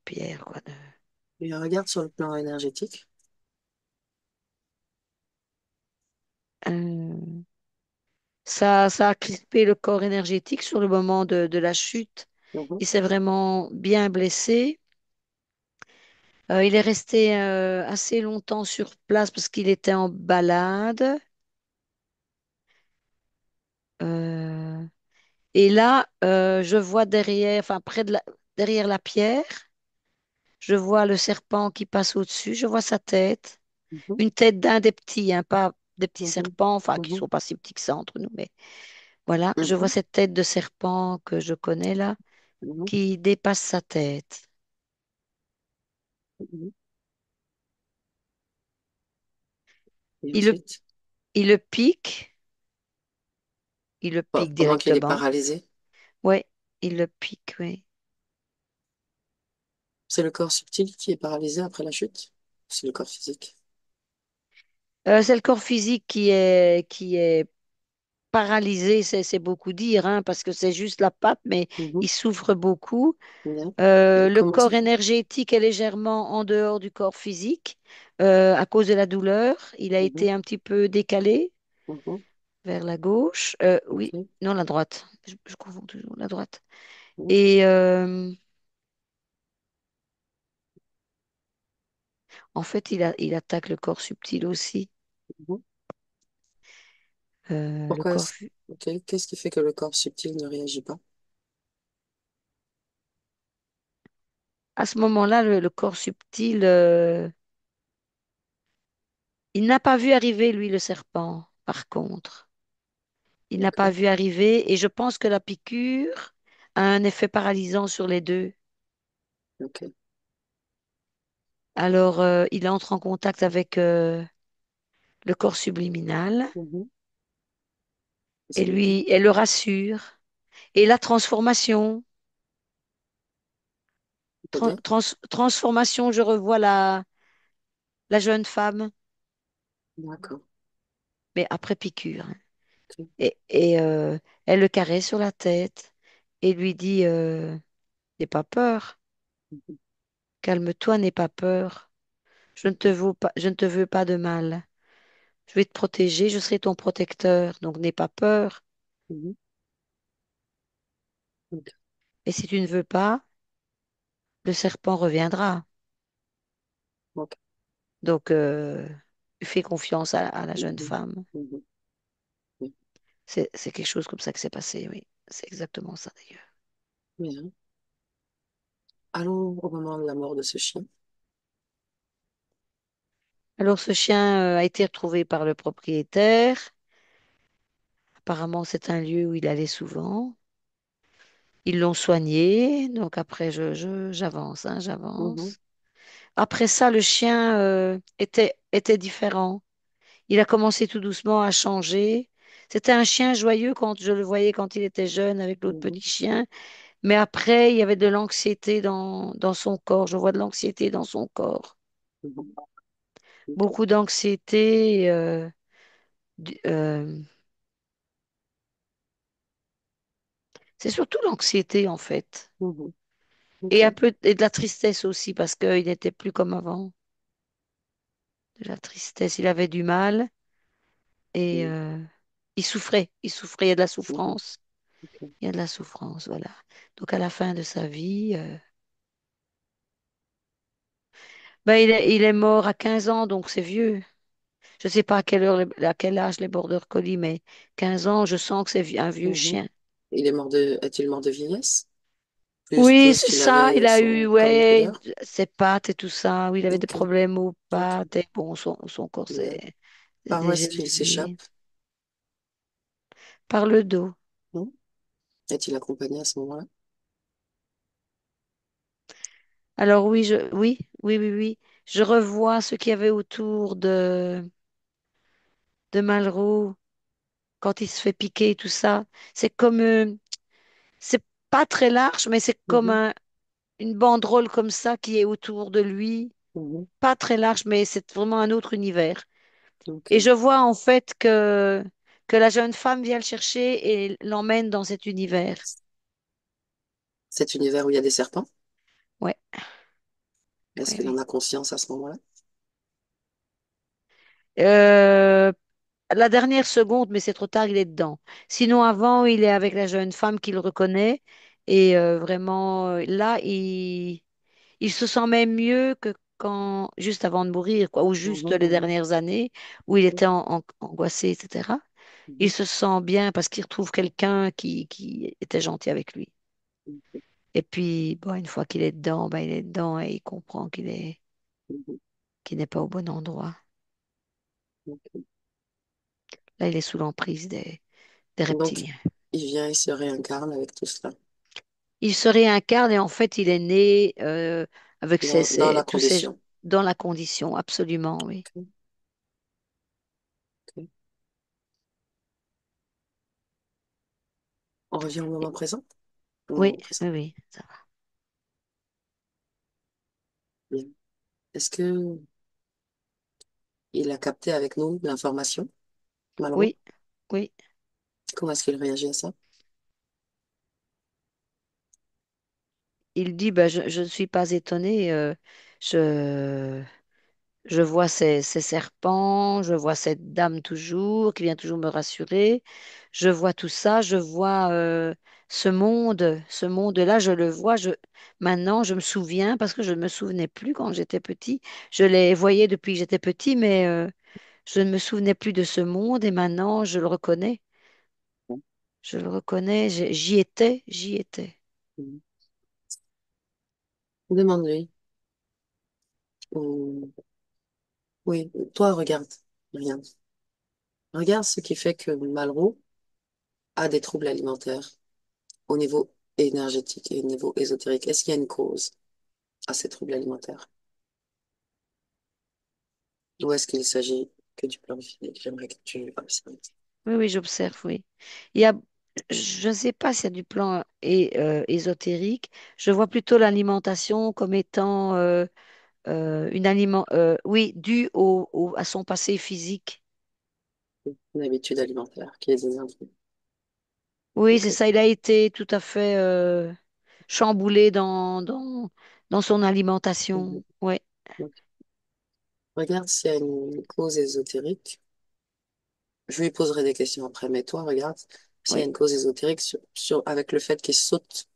pierres, quoi. Et regarde sur le plan énergétique. Euh, ça a crispé le corps énergétique sur le moment de la chute. Mhm, Il s'est vraiment bien blessé. Il est resté assez longtemps sur place parce qu'il était en balade. Euh, et là, je vois derrière, enfin derrière la pierre, je vois le serpent qui passe au-dessus. Je vois sa tête, mhm, une tête d'un des petits, hein, pas des petits mhm, serpents, enfin qui mhm, sont pas si petits que ça entre nous, mais voilà, je vois mhm, cette tête de serpent que je connais là, mhm, qui dépasse sa tête. mhm. Et Il le, ensuite, il le pique, il le pique pendant qu'il est directement. paralysé, Ouais, il le pique, oui. c'est le corps subtil qui est paralysé après la chute. C'est le corps physique. C'est le corps physique qui est paralysé, c'est beaucoup dire, hein, parce que c'est juste la patte, mais Mhm, il souffre beaucoup. bien. Et Le comment ça? corps énergétique est légèrement en dehors du corps physique à cause de la douleur. Il a Mhm, été un petit peu décalé mhm, vers la gauche. Oui, ok. non, la droite. Je confonds toujours la droite. Mhm, Et en fait, il attaque le corps subtil aussi. mhm. Le Pourquoi? corps, Ok. Qu'est-ce qui fait que le corps subtil ne réagit pas? à ce moment-là, le corps subtil, il n'a pas vu arriver, lui, le serpent, par contre. Il n'a pas Ok. vu arriver et je pense que la piqûre a un effet paralysant sur les deux. Ok. Alors, il entre en contact avec le corps subliminal Mhm. et C'est lui qui. lui, elle le rassure. Et la transformation, C'est-à-dire? transformation, je revois la jeune femme, D'accord. mais après piqûre, hein. Ok. Et elle le caresse sur la tête et lui dit, n'aie pas peur, Mhm. calme-toi, n'aie pas peur. Je ne te veux pas de mal. Je vais te protéger, je serai ton protecteur, donc n'aie pas peur. Mhm. Ok. Et si tu ne veux pas, le serpent reviendra. Ok. Donc, fais confiance à la jeune Mhm. femme. Mhm. Bien. C'est quelque chose comme ça que c'est passé, oui. C'est exactement ça d'ailleurs. Bien. Allons au moment de la mort de ce chien. Alors, ce chien a été retrouvé par le propriétaire. Apparemment, c'est un lieu où il allait souvent. Ils l'ont soigné. Donc, après, j'avance, hein, Mhm. j'avance. Après ça, le chien était différent. Il a commencé tout doucement à changer. C'était un chien joyeux quand je le voyais quand il était jeune avec l'autre Mhm. petit chien. Mais après, il y avait de l'anxiété dans son corps. Je vois de l'anxiété dans son corps. Mhm. Ok. Beaucoup d'anxiété. Du- euh, c'est surtout l'anxiété, en fait. Mhm. Et un Ok. peu et de la tristesse aussi parce qu'il n'était plus comme avant. De la tristesse, il avait du mal et Mhm. il souffrait. Il souffrait, il y a de la Mhm. souffrance. Ok. Il y a de la souffrance, voilà. Donc à la fin de sa vie, ben, il est mort à 15 ans, donc c'est vieux. Je ne sais pas à quelle heure, à quel âge les border collie, mais 15 ans, je sens que c'est un vieux Mhm. chien. Est-il mort de vieillesse? Plus, Oui, plus c'est qu'il ça. Il avait a eu, son corps de ouais, couleur? ses pattes et tout ça. Oui, il avait des Ok. problèmes aux Ok. pattes. Et bon, son corps Bien. s'est Par où est-ce qu'il dégénéré. s'échappe? Par le dos. Non. Est-il accompagné à ce moment-là? Alors oui, oui. Je revois ce qu'il y avait autour de Malraux quand il se fait piquer et tout ça. C'est comme, c'est pas très large, mais c'est comme Mhm. une banderole comme ça qui est autour de lui. Mhm. Pas très large, mais c'est vraiment un autre univers. Ok. Et je vois en fait que la jeune femme vient le chercher et l'emmène dans cet univers. Cet univers où il y a des serpents? Ouais, Est-ce ouais, qu'il en ouais. a conscience à ce moment-là? Euh, la dernière seconde, mais c'est trop tard, il est dedans. Sinon, avant, il est avec la jeune femme qu'il reconnaît. Et vraiment, là, il se sent même mieux que quand, juste avant de mourir, quoi, ou juste Mhm. les Mhm. dernières années où il Ok. était angoissé, etc. Il Mhm. se sent bien parce qu'il retrouve quelqu'un qui était gentil avec lui. Ok. Et puis, bon, une fois qu'il est dedans, ben, il est dedans et il comprend Mhm. qu'il n'est pas au bon endroit. Ok. Là, il est sous l'emprise des Donc, reptiliens. il vient, il se réincarne avec tout cela, Il se réincarne et en fait, il est né avec dans la tous ces, condition. dans la condition, absolument, oui. Ok. Ok. On revient au moment présent? Au Oui, moment présent. oui, oui, ça va. Bien. Est-ce que il a capté avec nous l'information, Malraux? Oui, oui. Comment est-ce qu'il réagit à ça? Il dit, ben, je ne suis pas étonné. Je, Je vois ces serpents, je vois cette dame toujours qui vient toujours me rassurer. Je vois tout ça, je vois ce monde-là, je le vois. Maintenant, je me souviens parce que je ne me souvenais plus quand j'étais petit. Je les voyais depuis que j'étais petit, mais je ne me souvenais plus de ce monde et maintenant je le reconnais. Je le reconnais, j'y étais, j'y étais. Mhm. Demande-lui. Ou- Oui, toi, regarde. Rien. Regarde ce qui fait que Malraux a des troubles alimentaires au niveau énergétique et au niveau ésotérique. Est-ce qu'il y a une cause à ces troubles alimentaires? Ou est-ce qu'il s'agit que du plan physique? J'aimerais que tu observes. Oui, oui, j'observe, oui. Il y a, je ne sais pas s'il y a du plan ésotérique. Je vois plutôt l'alimentation comme étant oui, due à son passé physique. Une habitude alimentaire qui est désordonnée. Oui, c'est Ok. ça. Il a été tout à fait chamboulé dans son Mhm. alimentation. Ouais, Ok. Regarde s'il y a une cause ésotérique. Je lui poserai des questions après, mais toi, regarde s'il y a oui, une cause ésotérique avec le fait qu'il saute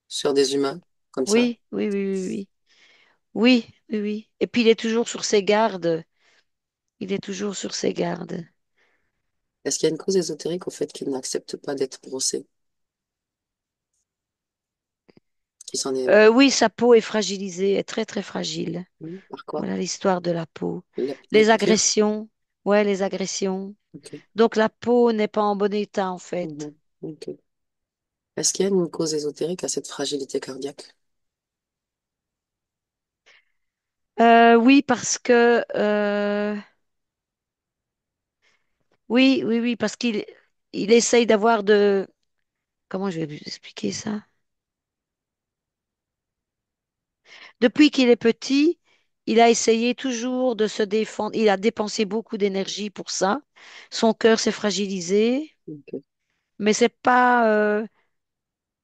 sur des humains, comme ça. oui, oui, oui, oui, oui. Oui, oui, oui. Et puis il est toujours sur ses gardes. Il est toujours sur ses gardes. Est-ce qu'il y a une cause ésotérique au fait qu'il n'accepte pas d'être brossé, qu'il s'en est... Oui, sa peau est fragilisée, est très, très fragile. Par quoi? Voilà l'histoire de la peau. Les Les piqûres? agressions, ouais, les agressions. Ok. Donc la peau n'est pas en bon état en fait. Mhm. Ok. Est-ce qu'il y a une cause ésotérique à cette fragilité cardiaque? Oui, parce que oui, oui, oui, parce qu'il essaye d'avoir de. Comment je vais vous expliquer ça? Depuis qu'il est petit, il a essayé toujours de se défendre. Il a dépensé beaucoup d'énergie pour ça. Son cœur s'est fragilisé, Ok. mais c'est pas.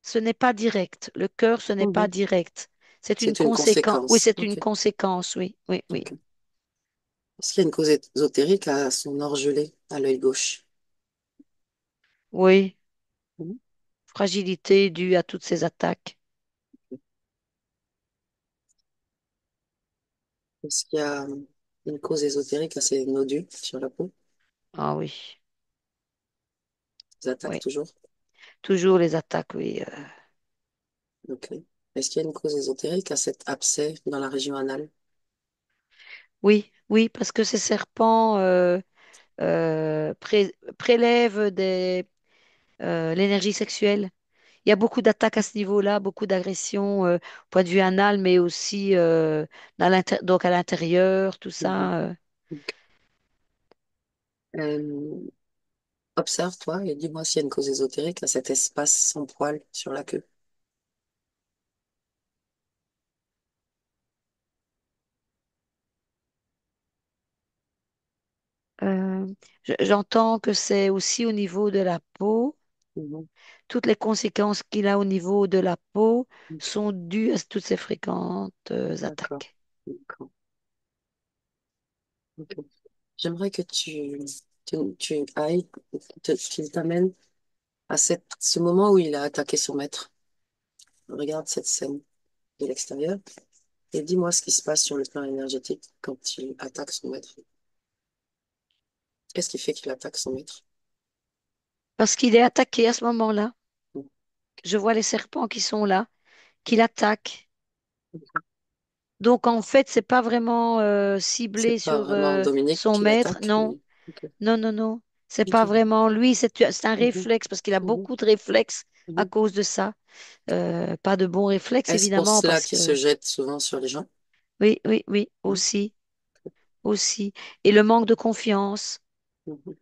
ce n'est pas direct. Le cœur, ce n'est pas Mhm. direct. C'est une C'est une conséquence. Oui, conséquence. c'est une Ok. conséquence. Oui, oui, oui. Ok. Est-ce qu'il y a une cause ésotérique à son orgelé, à l'œil gauche? Oui, Mhm. fragilité due à toutes ces attaques. Est-ce qu'il y a une cause ésotérique à ses nodules sur la peau? Ah oui, Des attaques oui. toujours? Toujours les attaques, oui. Ok. Est-ce qu'il y a une cause ésotérique à cet abcès dans la région anale? Oui, oui, parce que ces serpents prélèvent l'énergie sexuelle. Il y a beaucoup d'attaques à ce niveau-là, beaucoup d'agressions, au point de vue anal, mais aussi donc à l'intérieur, tout Mhm. ça. Ok. Euh, Observe, toi, et dis-moi s'il y a une cause ésotérique à cet espace sans poil sur la queue. Euh, j'entends que c'est aussi au niveau de la peau. Mhm. Toutes les conséquences qu'il a au niveau de la peau sont dues à toutes ces fréquentes D'accord. attaques. D'accord. Ok. J'aimerais que tu ailles, qu'il t'amène à ce moment où il a attaqué son maître. Regarde cette scène de l'extérieur et dis-moi ce qui se passe sur le plan énergétique quand il attaque son maître. Qu'est-ce qui fait qu'il attaque son maître? Parce qu'il est attaqué à ce moment-là. Je vois les serpents qui sont là, qui l'attaquent. Donc en fait, c'est pas vraiment ciblé C'est pas sur vraiment Dominique son qui maître. l'attaque, Non, mais ok. non, non, non. C'est pas Ok. vraiment lui. C'est un Mhm. réflexe parce qu'il a Mhm. beaucoup de réflexes à Mhm. cause de ça. Pas de bons réflexes Est-ce pour évidemment cela parce qu'il se que jette souvent sur les gens? oui, oui, oui, Hein. aussi, aussi. Et le manque de confiance. Mhm.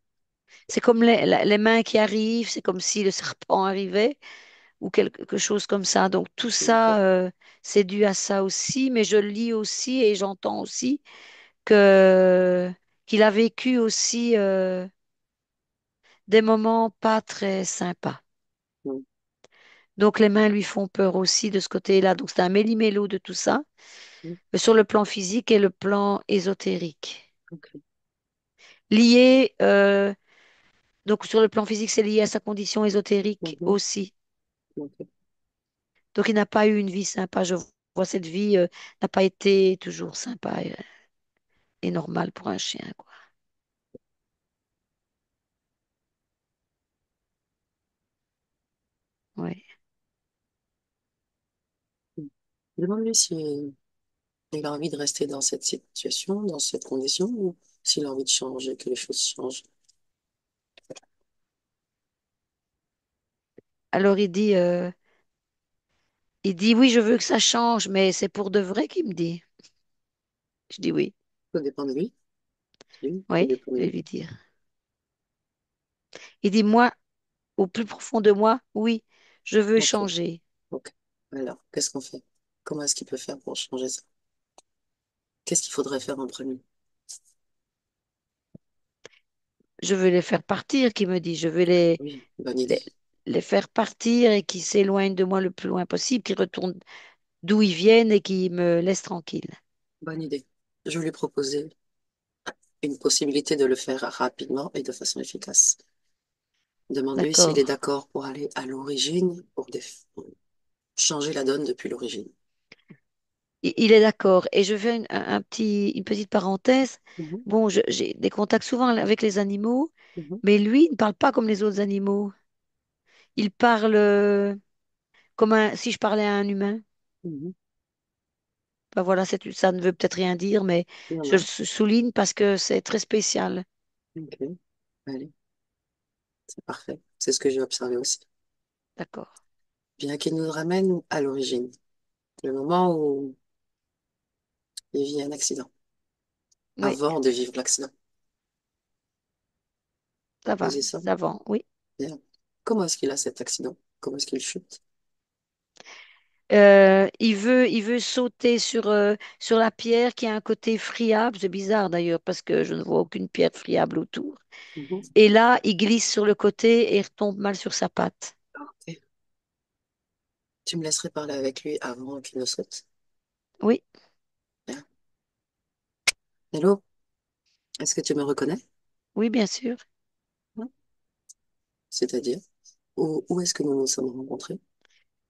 C'est comme les mains qui arrivent. C'est comme si le serpent arrivait ou quelque chose comme ça. Donc tout D'accord. ça, c'est dû à ça aussi. Mais je lis aussi et j'entends aussi que qu'il a vécu aussi des moments pas très sympas. Mhm. Donc les mains lui font peur aussi de ce côté-là. Donc c'est un méli-mélo de tout ça, Mhm. sur le plan physique et le plan ésotérique. Ok. Lié, donc sur le plan physique, c'est lié à sa condition ésotérique Mhm. aussi. Ok. Donc il n'a pas eu une vie sympa. Je vois cette vie n'a pas été toujours sympa et normale pour un chien, quoi. Ouais. Demande-lui si il a envie de rester dans cette situation, dans cette condition, ou s'il a envie de changer, que les choses changent. Alors il dit oui, je veux que ça change, mais c'est pour de vrai qu'il me dit. Je dis oui, Tout dépend de lui. Oui, tout oui, dépend de je vais lui. lui dire. Il dit moi, au plus profond de moi, oui, je veux Ok. changer. Ok. Alors, qu'est-ce qu'on fait? Comment est-ce qu'il peut faire pour changer ça? Qu'est-ce qu'il faudrait faire en premier? Je veux les faire partir, qui me dit. Je veux Oui, bonne les, idée. les faire partir et qu'ils s'éloignent de moi le plus loin possible, qu'ils retournent d'où ils viennent et qu'ils me laissent tranquille. Bonne idée. Je vais lui proposer une possibilité de le faire rapidement et de façon efficace. Demande-lui s'il D'accord. est d'accord pour aller à l'origine, pour changer la donne depuis l'origine. Il est d'accord. Et je fais une petite parenthèse. Mhm, Bon, j'ai des contacts souvent avec les animaux, mhm, mais lui, il ne parle pas comme les autres animaux. Il parle comme si je parlais à un humain. mhm. Ben voilà, ça ne veut peut-être rien dire, mais Non, je le non. souligne parce que c'est très spécial. Ok. Allez, c'est parfait. C'est ce que j'ai observé aussi. D'accord. Bien qu'il nous ramène à l'origine, le moment où il vit un accident, Oui, avant de vivre l'accident. ça va. Posez ça. Ça va. Oui. Bien. Comment est-ce qu'il a cet accident? Comment est-ce qu'il chute? Il veut sauter sur la pierre qui a un côté friable. C'est bizarre d'ailleurs parce que je ne vois aucune pierre friable autour. Mhm. Et là, il glisse sur le côté et retombe mal sur sa patte. Ok. Tu me laisserais parler avec lui avant qu'il ne saute? Oui, Bien. Hello, est-ce que tu me reconnais? oui, bien sûr. Hmm. C'est-à-dire, où est-ce que nous nous sommes rencontrés?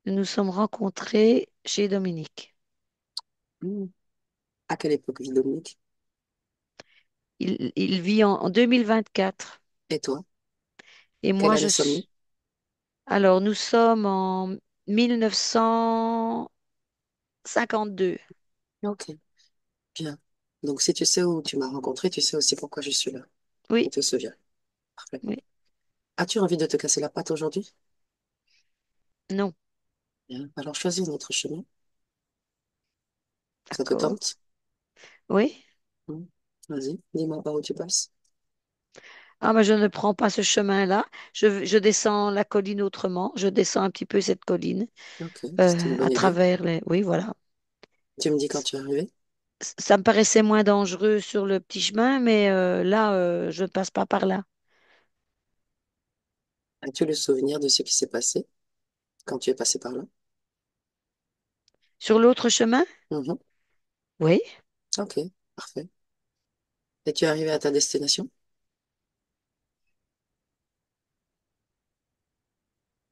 Nous nous sommes rencontrés chez Dominique. Hmm. À quelle époque vit Dominique? Il vit en 2024 Et toi? et Quelle moi année je sommes-nous? suis. Alors nous sommes en 1952. Ok, bien. Donc, si tu sais où tu m'as rencontré, tu sais aussi pourquoi je suis là. On Oui, te souvient. Parfait. oui, As-tu envie de te casser la patte aujourd'hui? non, Bien. Alors, choisis notre chemin. Ça te d'accord. tente? Oui. Hmm. Vas-y, dis-moi par où tu passes. Ah, mais je ne prends pas ce chemin-là. Je descends la colline autrement. Je descends un petit peu cette colline Ok, c'est une à bonne idée. travers les. Oui, voilà. Tu me dis quand tu es arrivé. Ça me paraissait moins dangereux sur le petit chemin, mais là, je ne passe pas par là. As-tu le souvenir de ce qui s'est passé quand tu es passé par là? Sur l'autre chemin? Mhm. Oui. Ok, parfait. Et tu es arrivé à ta destination?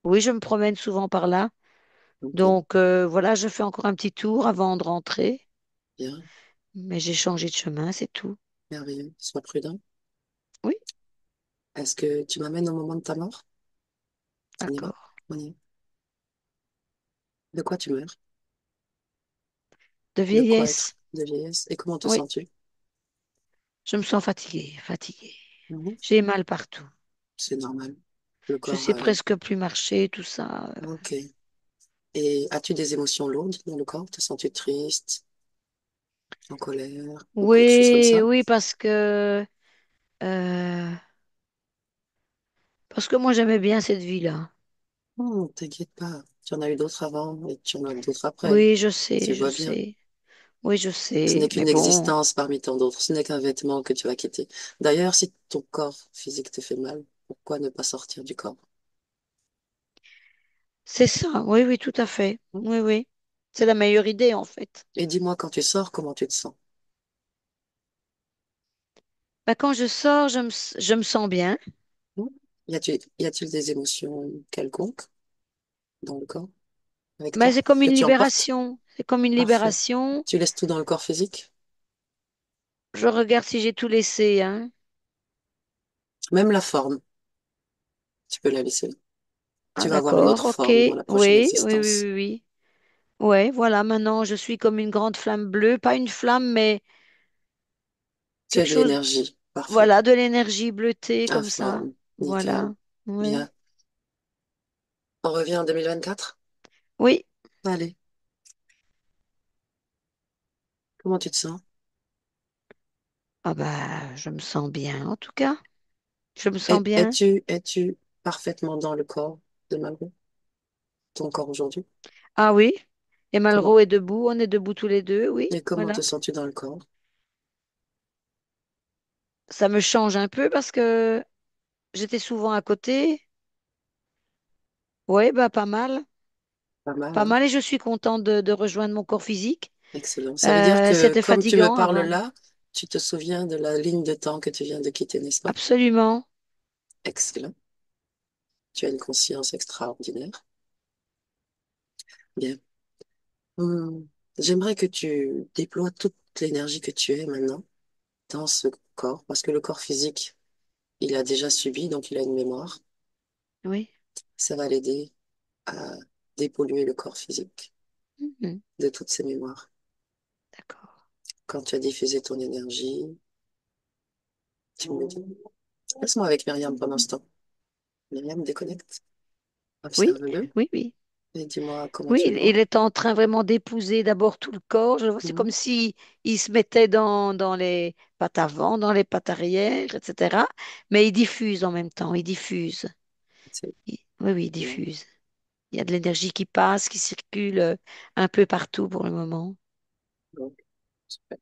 Oui, je me promène souvent par là. Ok, Donc, voilà, je fais encore un petit tour avant de rentrer. bien, Mais j'ai changé de chemin, c'est tout. merveilleux. Sois prudent. Oui, Est-ce que tu m'amènes au moment de ta mort? On y va? d'accord. On y va. De quoi tu meurs? De De quoi être? vieillesse? De vieillesse? Et comment te Oui, sens-tu? je me sens fatiguée, fatiguée. Mhm. J'ai mal partout. C'est normal. Le Je corps sais a... presque plus marcher, tout ça. Ok. Et as-tu des émotions lourdes dans le corps? Te sens-tu triste, en colère, ou quelque chose comme Oui, ça? oui, parce que moi j'aimais bien cette vie-là. T'inquiète pas. Tu en as eu d'autres avant et tu en as d'autres après. Oui, je sais, Tu je vois bien. sais. Oui, je Ce n'est sais. Mais qu'une bon, existence parmi tant d'autres. Ce n'est qu'un vêtement que tu vas quitter. D'ailleurs, si ton corps physique te fait mal, pourquoi ne pas sortir du corps? c'est ça. Oui, oui, tout à fait. Hmm. Oui, oui. C'est la meilleure idée en fait. Et dis-moi quand tu sors, comment tu te sens? Bah, quand je sors, je me sens bien. Hmm. Y a-t-il des émotions quelconques dans le corps avec Mais toi c'est comme que une tu emportes? libération. C'est comme une Parfait. libération. Tu laisses tout dans le corps physique? Je regarde si j'ai tout laissé, hein. Même la forme, tu peux la laisser. Ah, Tu vas avoir une d'accord, autre ok. forme dans la prochaine Oui, oui, oui, existence. oui, oui. Ouais, voilà, maintenant je suis comme une grande flamme bleue. Pas une flamme, mais Tu as quelque de chose, l'énergie. Parfait. voilà, de l'énergie bleutée comme ça. Informe. Nickel. Voilà. Oui. Bien. On revient en 2024? Oui. Allez. Comment tu te sens? Ah bah, je me sens bien, en tout cas. Je me sens Es- bien. Es-tu parfaitement dans le corps de Malraux, ton corps aujourd'hui? Ah oui. Et Comment, Malraux est debout. On est debout tous les deux. Oui. et comment Voilà. te sens-tu dans le corps? Ça me change un peu parce que j'étais souvent à côté. Oui, bah pas mal. Pas mal, Pas hein? mal et je suis contente de rejoindre mon corps physique. Excellent. Ça veut dire que C'était comme tu me fatigant parles avant. là, tu te souviens de la ligne de temps que tu viens de quitter, n'est-ce pas? Absolument. Excellent. Tu as une conscience extraordinaire. Bien. Hmm. J'aimerais que tu déploies toute l'énergie que tu es maintenant dans ce corps, parce que le corps physique, il a déjà subi, donc il a une mémoire. Oui. Ça va l'aider à dépolluer le corps physique Mhm. de toutes ses mémoires. D'accord. Quand tu as diffusé ton énergie, tu me le dis. Laisse-moi avec Myriam pendant ce temps. Myriam, déconnecte. Oui, Observe-le oui, oui. et dis-moi comment Oui, tu le il vois. est en train vraiment d'épouser d'abord tout le corps. Je vois, c'est comme Mhm. si il se mettait dans les pattes avant, dans les pattes arrière, etc. Mais il diffuse en même temps. Il diffuse. C'est Oui, oui, il bien. diffuse. Il y a de l'énergie qui passe, qui circule un peu partout pour le moment. Donc, super.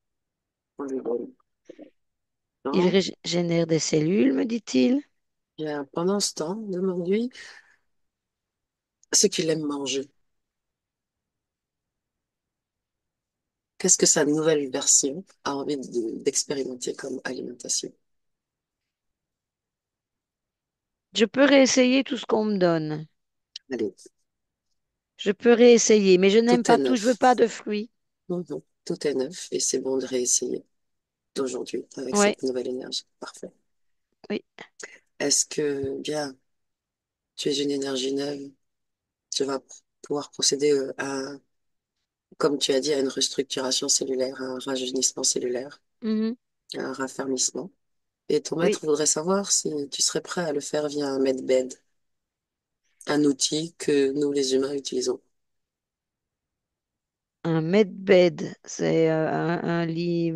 On lui donne. Il Non. régénère des cellules, me dit-il. Bien. Pendant ce temps, demande-lui ce qu'il aime manger. Qu'est-ce que sa nouvelle version a envie d'expérimenter comme alimentation? Je peux réessayer tout ce qu'on me donne. Allez, Je peux réessayer, mais je n'aime tout est pas tout. Je veux neuf. pas de fruits. Non, non, tout est neuf et c'est bon de réessayer d'aujourd'hui avec Ouais, cette nouvelle énergie. Parfait. oui. Est-ce que, bien, tu es une énergie neuve, tu vas pouvoir procéder comme tu as dit, à une restructuration cellulaire, à un rajeunissement cellulaire, Mhm, à un raffermissement. Et ton oui. maître voudrait savoir si tu serais prêt à le faire via un medbed, un outil que nous, les humains, utilisons. Un medbed, c'est un lit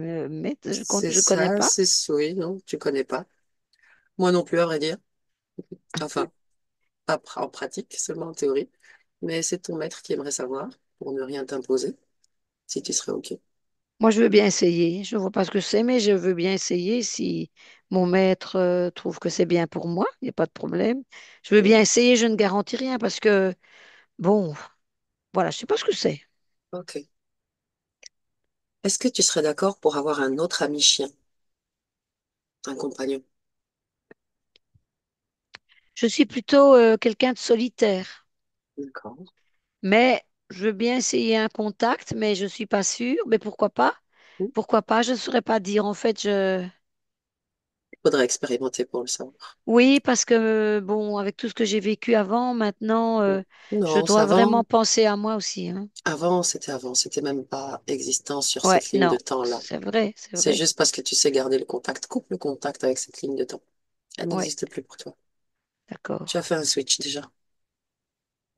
C'est je connais ça, pas. c'est oui, non, tu connais pas. Moi non plus, à vrai dire. Enfin, pas en pratique, seulement en théorie. Mais c'est ton maître qui aimerait savoir, pour ne rien t'imposer, si tu serais OK. Moi, je veux bien essayer. Je ne vois pas ce que c'est, mais je veux bien essayer. Si mon maître trouve que c'est bien pour moi, il n'y a pas de problème. Je veux bien Bien. essayer. Je ne garantis rien parce que, bon, voilà, je ne sais pas ce que c'est. OK. Est-ce que tu serais d'accord pour avoir un autre ami chien, un compagnon? Je suis plutôt quelqu'un de solitaire, D'accord. mais je veux bien essayer un contact, mais je ne suis pas sûre. Mais pourquoi pas? Il Pourquoi pas? Je ne saurais pas dire. En fait, faudrait expérimenter pour le savoir. oui, parce que, bon, avec tout ce que j'ai vécu avant, maintenant, je Non, dois vraiment avant, penser à moi aussi, hein. avant, c'était même pas existant sur Ouais, cette ligne de non, temps-là. c'est vrai, c'est C'est vrai. juste parce que tu sais garder le contact. Coupe le contact avec cette ligne de temps. Elle Ouais, n'existe plus pour toi. d'accord, Tu as fait un switch déjà.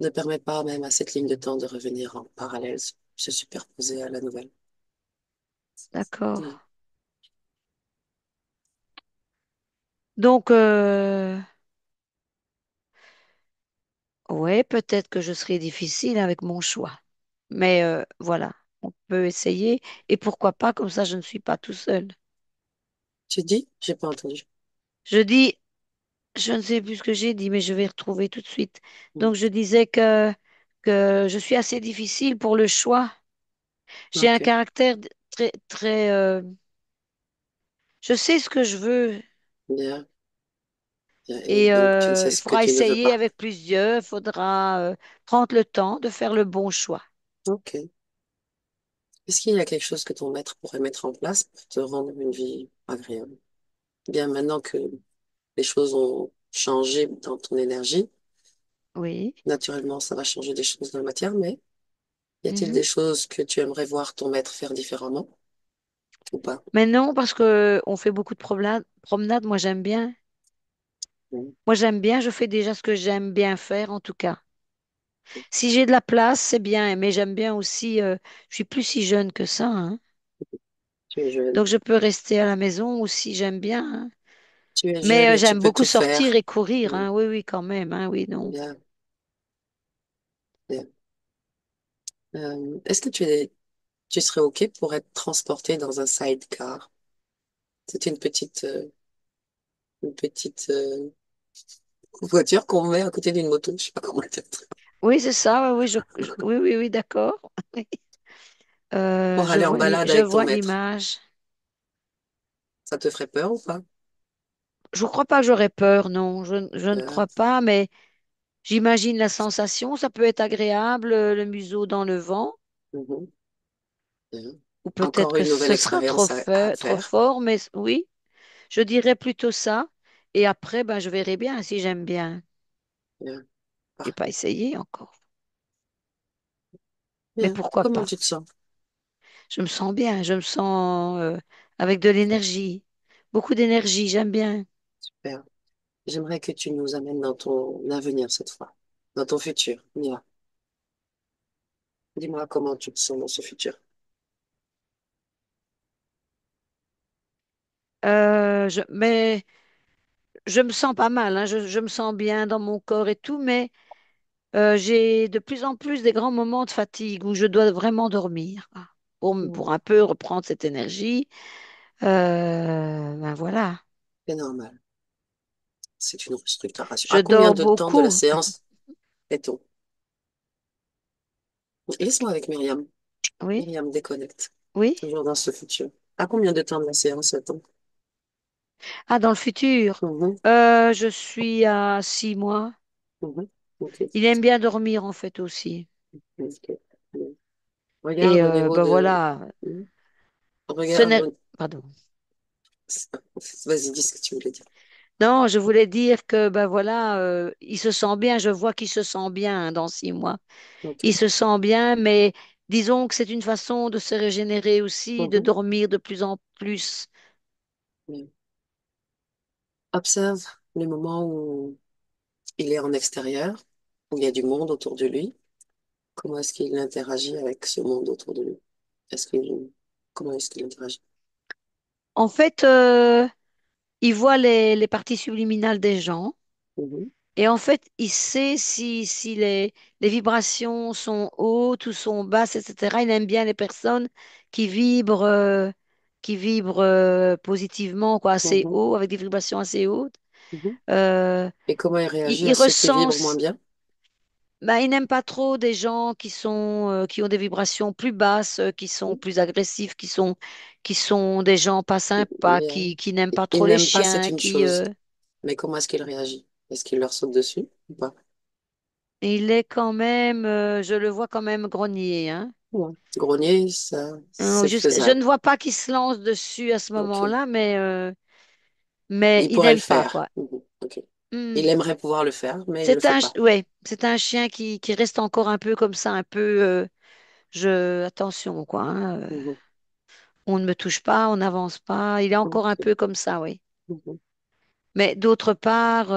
Ne permet pas même à cette ligne de temps de revenir en parallèle, se superposer à la nouvelle. d'accord. Hmm. Donc, ouais, peut-être que je serai difficile avec mon choix. Mais voilà, on peut essayer. Et pourquoi pas, comme ça, je ne suis pas tout seul. Tu dis? J'ai pas entendu. Je dis, je ne sais plus ce que j'ai dit, mais je vais retrouver tout de suite. Hmm. Donc, je disais que je suis assez difficile pour le choix. J'ai un Ok, caractère très, très, je sais ce que je veux. bien, bien. Et Et donc, tu ne sais il ce que faudra tu ne veux essayer pas. avec plusieurs. Il faudra prendre le temps de faire le bon choix. Ok. Est-ce qu'il y a quelque chose que ton maître pourrait mettre en place pour te rendre une vie agréable? Bien, maintenant que les choses ont changé dans ton énergie, Oui. naturellement, ça va changer des choses dans la matière, mais y a-t-il Mhm. des choses que tu aimerais voir ton maître faire différemment ou pas? Mais non, parce que on fait beaucoup de promenades. Moi, j'aime bien. Hmm. Moi, j'aime bien. Je fais déjà ce que j'aime bien faire, en tout cas. Si j'ai de la place, c'est bien. Mais j'aime bien aussi. Je suis plus si jeune que ça, hein. Tu es jeune. Donc, je peux rester à la maison aussi. J'aime bien, hein. Tu es Mais jeune et tu j'aime peux beaucoup tout sortir faire. et courir, Hmm. hein. Oui, oui, quand même, hein. Oui, non. Bien, bien. Est-ce que tu serais OK pour être transporté dans un sidecar? C'est une petite voiture qu'on met à côté d'une moto. Je sais pas comment le dire. Oui, c'est ça. Oui, oui, oui, oui, oui, d'accord. Pour aller en balade Je avec ton vois maître. l'image. Ça te ferait peur ou pas? Je ne crois pas que j'aurais peur, non. Je ne Bien, crois pas, mais j'imagine la sensation. Ça peut être agréable, le museau dans le vent, mhm, bien. ou peut-être Encore que une nouvelle ce sera expérience à trop faire. fort, mais oui, je dirais plutôt ça. Et après, ben, je verrai bien si j'aime bien. Bien, J'ai parfait. pas essayé encore, mais Bien. pourquoi Comment pas? tu te sens? Je me sens bien, je me sens avec de l'énergie, beaucoup d'énergie. J'aime bien. Super. J'aimerais que tu nous amènes dans ton avenir cette fois, dans ton futur. On y va. Dis-moi comment tu te sens dans ce futur. Mais je me sens pas mal, hein. Je me sens bien dans mon corps et tout, mais j'ai de plus en plus des grands moments de fatigue où je dois vraiment dormir, quoi, Mm. pour un peu reprendre cette énergie. Ben voilà, C'est normal. C'est une restructuration. je À combien dors de temps de la beaucoup. séance est-on? Laisse-moi avec Myriam. Oui, Myriam, déconnecte. Oui? toujours dans ce futur. À combien de temps de la séance attend? Ah, dans le futur. Mhm, Je suis à 6 mois. mhm. Ok, Il aime bien dormir en fait aussi. ok. Et Regarde au niveau ben de... voilà. Mhm. Ce Regarde... n'est... Pardon. Vas-y, dis ce que tu voulais dire. Non, je voulais dire que ben voilà, il se sent bien. Je vois qu'il se sent bien hein, dans 6 mois. Ok. Il se sent bien, mais disons que c'est une façon de se régénérer aussi, de Mhm. dormir de plus en plus. Bien. Observe les moments où il est en extérieur, où il y a du monde autour de lui. Comment est-ce qu'il interagit avec ce monde autour de lui? Est-ce qu'il... Comment est-ce qu'il interagit? En fait, il voit les parties subliminales des gens. Mhm, Et en fait, il sait si les vibrations sont hautes ou sont basses, etc. Il aime bien les personnes qui vibrent positivement, quoi, assez mhm, haut, avec des vibrations assez hautes. mhm. Euh, Et comment il réagit il à ceux qui ressent, vibrent moins bien? bah, il n'aime pas trop des gens qui ont des vibrations plus basses, qui sont Mhm. plus agressifs, qui sont des gens pas sympas, Mais qui n'aiment pas il trop les n'aime pas, c'est chiens, une chose. Mais comment est-ce qu'il réagit? Est-ce qu'il leur saute dessus ou pas? il est quand même, je le vois quand même grogner, hein. Ouais. Grogner, ça, c'est Je faisable. ne vois pas qu'il se lance dessus à ce Ok. moment-là, mais Il il pourrait le n'aime pas, faire. quoi. Mhm. Ok. Hmm. Il aimerait pouvoir le faire, mais il le fait pas. Ouais, c'est un chien qui reste encore un peu comme ça, un peu, attention, quoi, hein, Mhm. on ne me touche pas, on n'avance pas. Il est encore un Ok. peu comme ça, oui. Mhm. Mais d'autre part,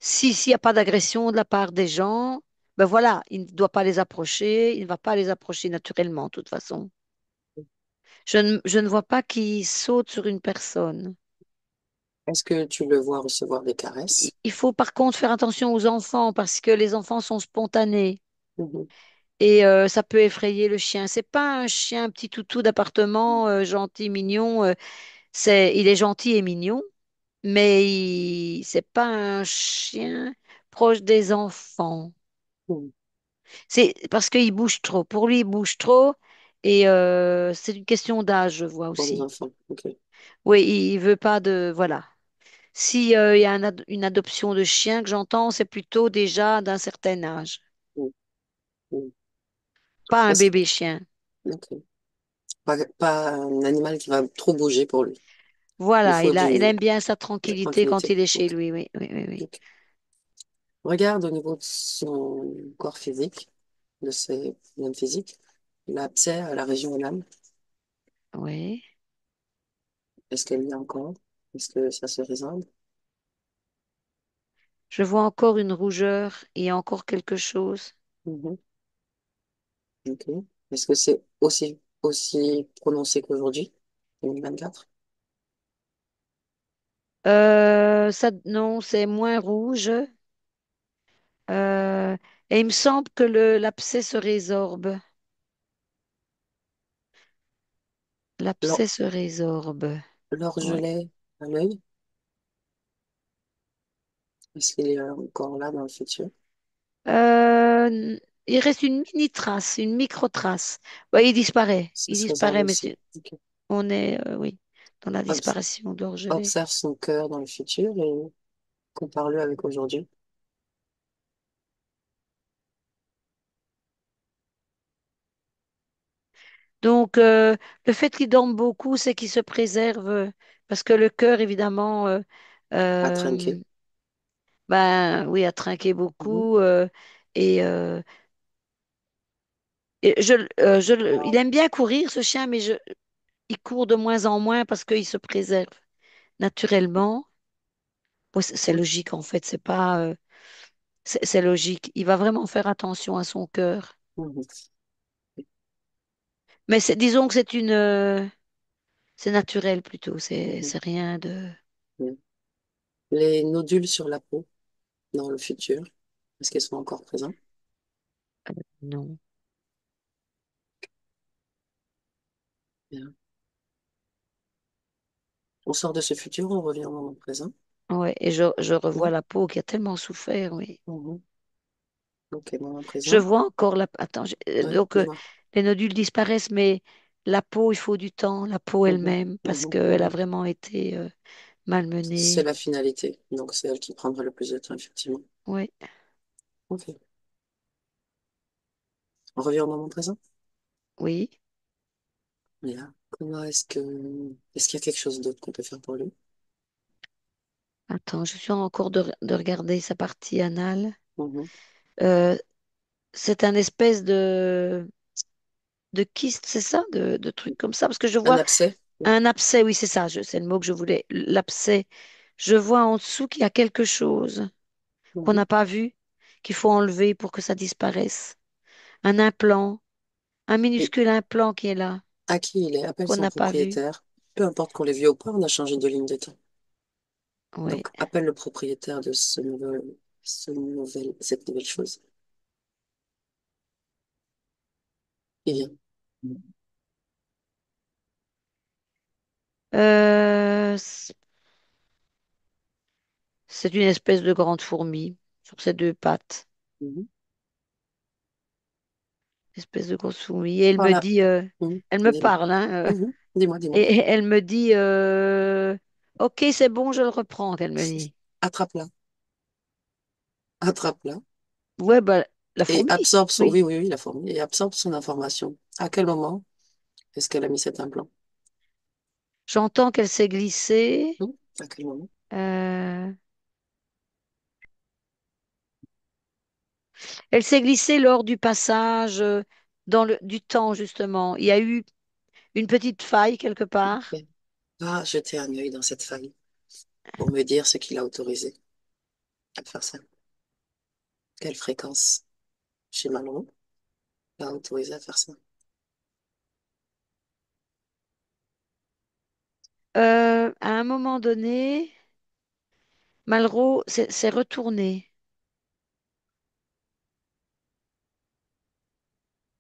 s'il n'y a pas d'agression de la part des gens, ben voilà, il ne doit pas les approcher, il ne va pas les approcher naturellement, de toute façon. Je ne vois pas qu'il saute sur une personne. Est-ce que tu le vois recevoir des caresses? Il faut par contre faire attention aux enfants parce que les enfants sont spontanés Mhm. et ça peut effrayer le chien. C'est pas un chien, un petit toutou d'appartement gentil, mignon. Il est gentil et mignon, mais c'est pas un chien proche des enfants. Mhm. C'est parce qu'il bouge trop. Pour lui, il bouge trop et c'est une question d'âge, je vois Pour les aussi. enfants. Ok. Oui, il veut pas de, voilà. Si, il y a une adoption de chien que j'entends, c'est plutôt déjà d'un certain âge, Mhm. Mhm. pas un Est-ce bébé chien. ok. Pas un animal qui va trop bouger pour lui. Il Voilà, faut il aime bien sa de la tranquillité quand tranquillité. il est chez Ok. lui. Oui, oui, oui, oui. Ok. Regarde au niveau de son corps physique, de ses organes physiques, l'abcès à la région anale. Oui. Est-ce qu'elle y a encore? Est-ce que ça se résorbe? Je vois encore une rougeur et encore quelque chose. Mhm. Ok. Est-ce que c'est aussi prononcé qu'aujourd'hui, 2024? Ça, non, c'est moins rouge. Euh, et il me semble que l'abcès se résorbe. L'abcès se résorbe. Ouais. L'orgelet à l'œil, est-ce qu'il est encore là dans le futur? Il reste une mini trace, une micro trace. Ouais, il disparaît. Ça Il se résorbe disparaît, mais aussi. Ok. on est, oui, dans la Obs- disparition d'orgelet. Observe son cœur dans le futur et compare-le avec aujourd'hui. Donc, le fait qu'il dorme beaucoup, c'est qu'il se préserve parce que le cœur, évidemment, À euh, trinquer. ben oui, a trinqué Mhm. beaucoup et, euh, et il aime bien courir, ce chien, mais il court de moins en moins parce qu'il se préserve naturellement. Bon, c'est Ok. logique en fait, c'est pas, c'est logique. Il va vraiment faire attention à son cœur. Mhm. Mais disons que c'est naturel plutôt. Mhm. C'est rien de, Bien. Les nodules sur la peau dans le futur, est-ce qu'ils sont encore présents? non. Bien. On sort de ce futur, on revient au moment présent. Ouais, et je revois Oui. la peau qui a tellement souffert, oui. Mhm. Ok, moment Je présent. vois encore la. Attends, Oui, donc dis-moi. les nodules disparaissent, mais la peau, il faut du temps, la peau Mhm, elle-même, parce mhm, qu'elle a mhm. vraiment été C'est malmenée. la finalité, donc c'est elle qui prendra le plus de temps, effectivement. Oui, Ok. On revient au moment présent. oui. Bien. Comment est-ce qu'il y a quelque chose d'autre qu'on peut faire pour lui? Attends, je suis en cours de regarder sa partie anale. Mhm. Euh, c'est un espèce de kyste, c'est ça? De trucs comme ça? Parce que je Un vois abcès? Oui. un abcès, oui, c'est ça, c'est le mot que je voulais. L'abcès. Je vois en dessous qu'il y a quelque chose qu'on Mhm. n'a pas vu, qu'il faut enlever pour que ça disparaisse. Un implant, un Et minuscule implant qui est là, à qui il est? Appelle qu'on son n'a pas vu. propriétaire. Peu importe qu'on l'ait vu ou pas, on a changé de ligne de temps. Oui. Donc, appelle le propriétaire de cette nouvelle chose. Il vient. C'est une espèce de grande fourmi sur ses deux pattes. Mhm. Espèce de grosse fourmi. Et Voilà. Mhm. elle me Dis-moi. parle, hein, Mhm. Dis-moi, dis-moi. et elle me dit, OK, c'est bon, je le reprends, elle me dit. Attrape-la. Attrape-la. Ouais, bah, la Et fourmi, absorbe son, oui. oui, oui, oui, la fourmi. Et absorbe son information. À quel moment est-ce qu'elle a mis cet implant? J'entends qu'elle s'est glissée. À quel moment? euh, Elle s'est glissée lors du passage du temps, justement. Il y a eu une petite faille quelque part. Ok. Va jeter un œil dans cette faille pour me dire ce qu'il a autorisé à faire ça. Quelle fréquence chez Malraux l'a autorisé à faire ça? À un moment donné, Malraux s'est retourné.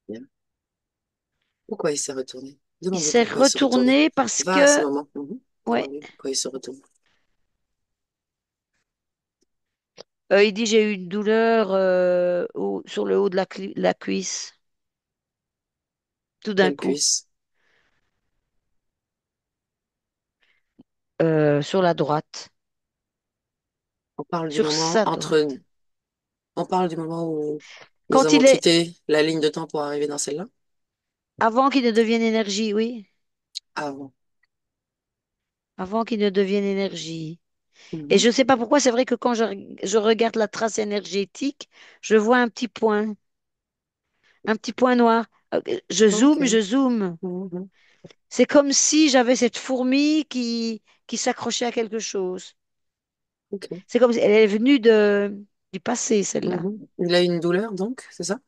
Bien. Pourquoi il s'est retourné? Il Demande-lui s'est pourquoi il se retourne. retourné parce Va à ce que, moment. Mhm. ouais, Demande-lui pourquoi il se retourne. il dit j'ai eu une douleur sur le haut de la cuisse, tout d'un Quelle coup, cuisse? sur la droite, On parle du sur moment sa entre, droite. on parle du moment où nous Quand avons il est, quitté la ligne de temps pour arriver dans celle-là? avant qu'il ne devienne énergie, oui, Avant. avant qu'il ne devienne énergie. Et Mhm. je ne sais pas pourquoi, c'est vrai que quand je regarde la trace énergétique, je vois un petit point noir. Ok. Je zoome. Mhm. C'est comme si j'avais cette fourmi qui s'accrochait à quelque chose. Ok. C'est comme si elle est venue du passé, celle-là. Mhm. Il a une douleur, donc, c'est ça?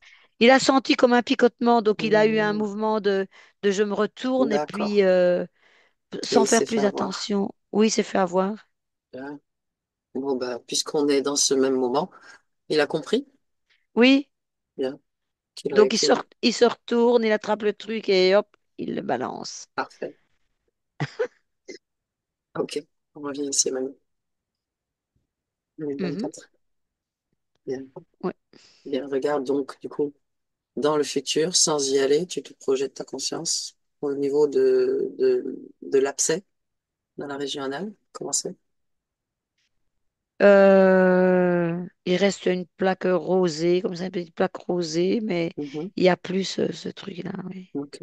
Il a senti comme un picotement, donc il a eu un Mhm. mouvement de je me retourne et puis D'accord. Et sans il faire s'est fait plus avoir. attention. Oui, il s'est fait avoir. Bien. Bon, bah, puisqu'on est dans ce même moment, il a compris? Oui, Bien. donc Qu'il... il se retourne, il attrape le truc et hop, il le balance. Parfait. Ok. On revient ici maintenant. Mhm. 2024. Bien. Ouais. Bien. Regarde donc, du coup, dans le futur, sans y aller, tu te projettes ta conscience au niveau de l'abcès dans la région anale. Comment c'est? Il reste une plaque rosée, comme ça, une petite plaque rosée, mais Mhm. il y a plus ce truc-là, oui. Ok.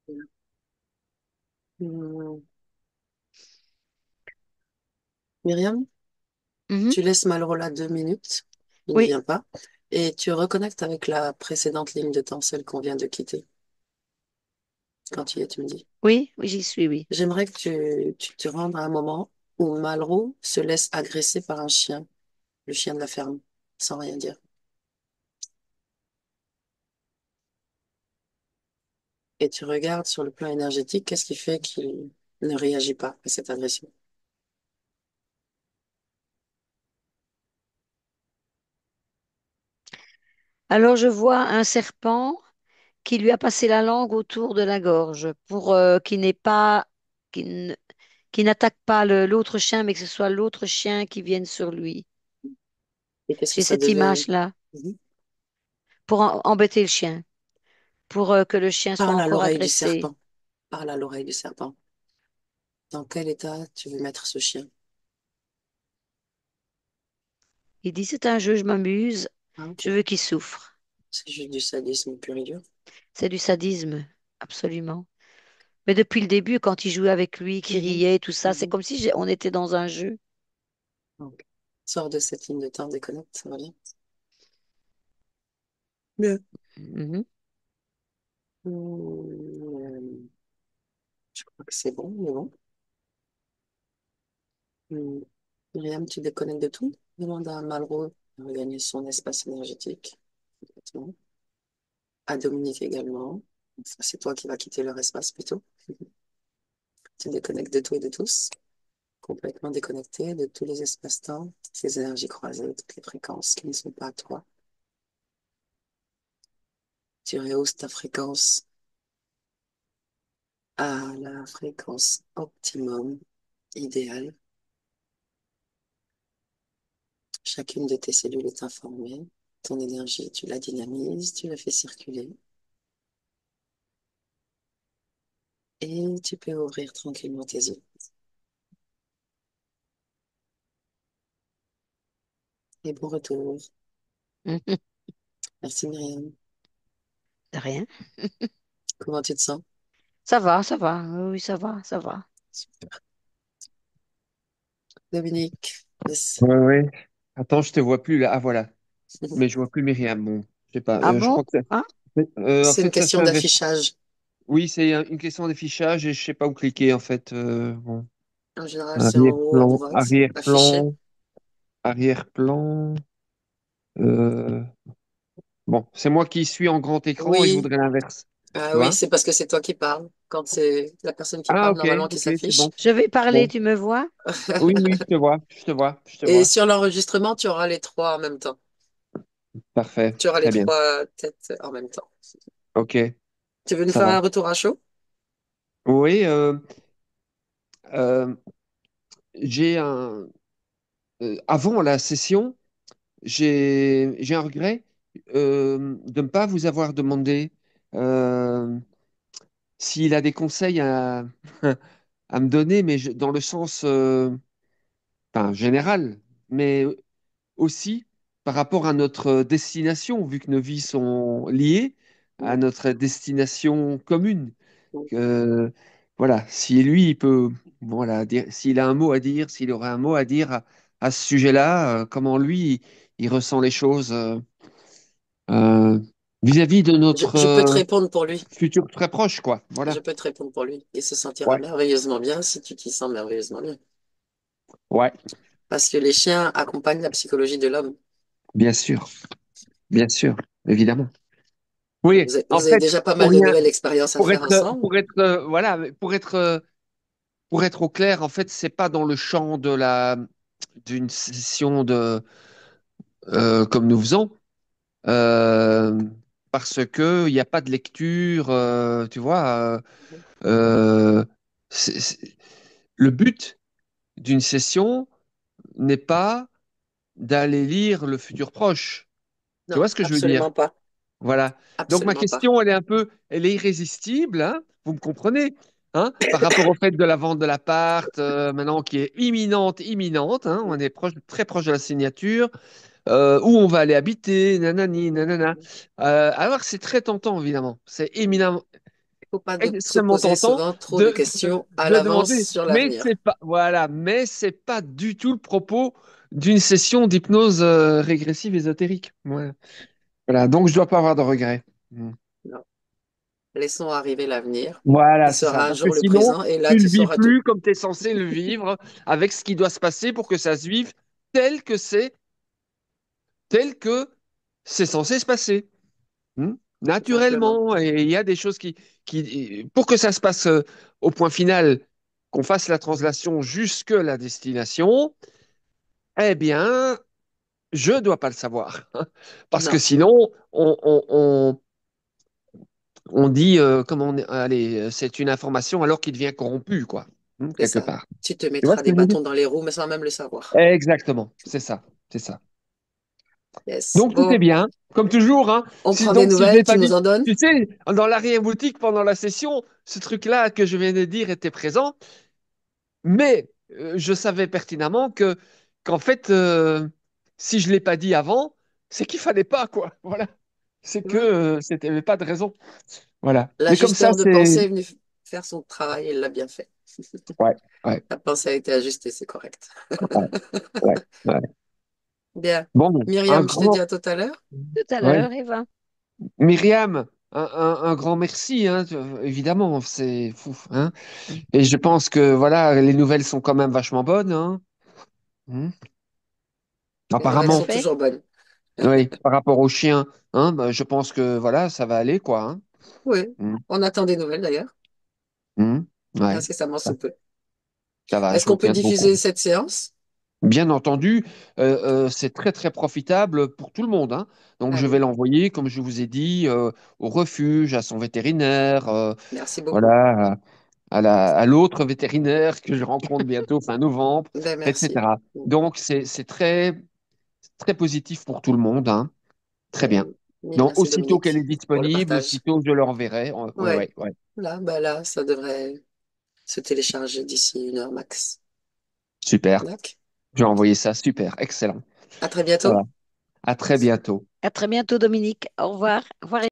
Bien. Hmm. Myriam, Mhm. tu laisses Malraux là 2 minutes. Il ne Oui, vient pas. Et tu reconnectes avec la précédente ligne de temps, celle qu'on vient de quitter. Quand tu y es, tu me dis. oui, oui, j'y suis, oui. J'aimerais que tu te rendes à un moment où Malraux se laisse agresser par un chien, le chien de la ferme, sans rien dire. Et tu regardes sur le plan énergétique, qu'est-ce qui fait qu'il ne réagit pas à cette agression? Alors je vois un serpent qui lui a passé la langue autour de la gorge pour qu'il n'ait pas, qu'il ne- qu'il n'attaque pas l'autre chien, mais que ce soit l'autre chien qui vienne sur lui. Et qu'est-ce que J'ai ça cette devait... image-là. Mhm. pour embêter le chien, pour que le chien soit Parle à encore l'oreille du agressé. serpent. Parle à l'oreille du serpent. Dans quel état tu veux mettre ce chien? Il dit, c'est un jeu, je m'amuse, Ah, je ok. veux qu'il souffre. C'est juste du sadisme pur et dur. C'est du sadisme, absolument. Mais depuis le début, quand il jouait avec lui, qu'il Mhm. riait, tout ça, c'est Mhm. comme si on était dans un jeu. Ok. Sors de cette ligne de temps, déconnecte, ça va bien. Mieux. Mhm. Je crois que c'est bon, mais bon. Hmm. Myriam, tu déconnectes de tout? Demande à Malraux de regagner son espace énergétique. Complètement. À Dominique également. Ça, c'est toi qui vas quitter leur espace plutôt. Tu déconnectes de tout et de tous. Complètement déconnecté de tous les espaces-temps, toutes les énergies croisées, toutes les fréquences qui ne sont pas à toi. Tu rehausses ta fréquence à la fréquence optimum, idéale. Chacune de tes cellules est informée. Ton énergie, tu la dynamises, tu la fais circuler. Et tu peux ouvrir tranquillement tes yeux. Et bon retour. Mhm. Merci Myriam. De rien. Comment tu te sens? Ça va, oui, oui, ça va, ça va. Super. Dominique, yes. Ouais, ouais. Attends, je te vois plus là. Ah voilà. Mais je vois plus Myriam. Bon, je sais pas. Ah Je bon? crois que Hein? en C'est une fait, ça question s'inverse. d'affichage. Oui, c'est une question d'affichage et je sais pas où cliquer en fait. Bon. En général, c'est en haut à Arrière-plan, droite, affiché. arrière-plan, arrière-plan. euh, Bon, c'est moi qui suis en grand écran et je Oui, voudrais l'inverse. Tu ah oui, vois? c'est parce que c'est toi qui parles. Quand c'est la personne qui Ah parle, ok, normalement, qui ok, c'est s'affiche. bon. Je vais parler, Bon. tu me vois? Oui, oui, je te vois, je te vois, je te Et vois. sur l'enregistrement, tu auras les trois en même temps. Parfait, Tu auras les très bien. trois têtes en même temps. Ok, Tu veux nous ça faire va. un retour à chaud? Oui, euh, j'ai un. Avant la session, j'ai un regret de ne pas vous avoir demandé euh, s'il a des conseils à, à me donner, mais dans le sens enfin, général, mais aussi par rapport à notre destination, vu que nos vies sont liées à notre destination commune. Que, voilà, si lui, il peut, voilà, s'il a un mot à dire, s'il aurait un mot à dire à ce sujet-là, comment lui, il ressent les choses euh, vis-à-vis de notre Je peux te répondre pour lui. futur très proche, quoi. Je Voilà. peux te répondre pour lui. Il se sentira Ouais, merveilleusement bien si tu t'y sens merveilleusement bien. ouais, Parce que les chiens accompagnent la psychologie de l'homme. bien sûr, évidemment. Oui, en Vous avez fait, déjà pas pour mal de rien, nouvelles expériences à faire ensemble. voilà, pour être au clair, en fait, c'est pas dans le champ de d'une session de, comme nous faisons, euh, parce que il n'y a pas de lecture, tu vois. Euh, c'est- c'est- le but d'une session n'est pas d'aller lire le futur proche. Tu Non, vois ce que je veux dire? absolument pas. Voilà. Donc ma Absolument pas. question, elle est irrésistible, hein, vous me comprenez, hein, par rapport au fait de la vente de l'appart, maintenant qui est imminente, hein, on est proche, très proche de la signature, où on va aller habiter, nanani, nanana. Il Alors c'est très tentant, évidemment. C'est ne éminemment, faut pas se extrêmement poser tentant souvent trop de questions à de l'avance demander, sur mais l'avenir. c'est pas, voilà, mais c'est pas du tout le propos d'une session d'hypnose régressive ésotérique. Voilà. Voilà, donc je dois pas avoir de regrets. Mm. Non. Laissons arriver l'avenir, qui Voilà, c'est ça. sera un Parce que jour le sinon, présent, et là, tu tu le vis sauras tout. plus comme tu es censé le vivre, avec ce qui doit se passer pour que ça se vive tel que c'est, tel que c'est censé se passer. Tout simplement. Naturellement. Et il y a des choses pour que ça se passe au point final, qu'on fasse la translation jusque la destination, eh bien, je ne dois pas le savoir. Parce que Non, sinon, on dit, allez, c'est une information alors qu'il devient corrompu, quoi, c'est quelque ça. part. Tu te Tu vois ce mettras que des je veux dire? bâtons dans les roues, mais sans même le savoir. Exactement, c'est ça, c'est ça, Yes. Donc tout est Bon, bien, comme toujours, hein. on Si, prend des donc si je l'ai nouvelles, tu pas nous dit, en donnes? tu sais, dans l'arrière-boutique pendant la session, ce truc-là que je viens de dire était présent, mais je savais pertinemment que qu'en fait, si je l'ai pas dit avant, c'est qu'il fallait pas, quoi. Voilà. C'est Tu que vois? c'était avait pas de raison. Voilà. Mais comme ça, L'ajusteur de c'est pensée est venu faire son travail et il l'a bien fait. ouais, ouais, La pensée a été ajustée, c'est correct. ouais, ouais, ouais. Bien. Bon, un Myriam, je te dis grand, à tout à l'heure. Tout à ouais. l'heure, Eva. Myriam, un grand merci, hein, évidemment, c'est fou, hein. Et je pense que voilà, les nouvelles sont quand même vachement bonnes, hein. Hmm. Les nouvelles Tout à sont Apparemment, fait. toujours bonnes. oui, par rapport aux chiens, hein, bah, je pense que voilà, ça va aller, quoi, hein. Oui, Hmm, on attend des nouvelles d'ailleurs, hmm, ouais, incessamment ça, sous peu. ça va, Est-ce je vous qu'on peut tiendrai au courant. diffuser cette séance? Bien entendu, c'est très très profitable pour tout le monde, hein. Donc je vais Allez, l'envoyer, comme je vous ai dit, au refuge, à son vétérinaire, merci beaucoup. voilà, à l'autre vétérinaire que je rencontre bientôt fin novembre, Ben, merci. etc. Donc c'est très très positif pour tout le monde, hein. Très bien. Ben, mille Donc merci aussitôt qu'elle est Dominique pour le disponible, partage. aussitôt je l'enverrai. Ouais, Ouais, ouais, ouais. là, ben là, ça devrait se télécharger d'ici 1 heure max. Super. D'accord. J'ai envoyé ça. Super. Excellent. À très Ça va. bientôt. À très bientôt. À très bientôt, Dominique. Au revoir. Au revoir.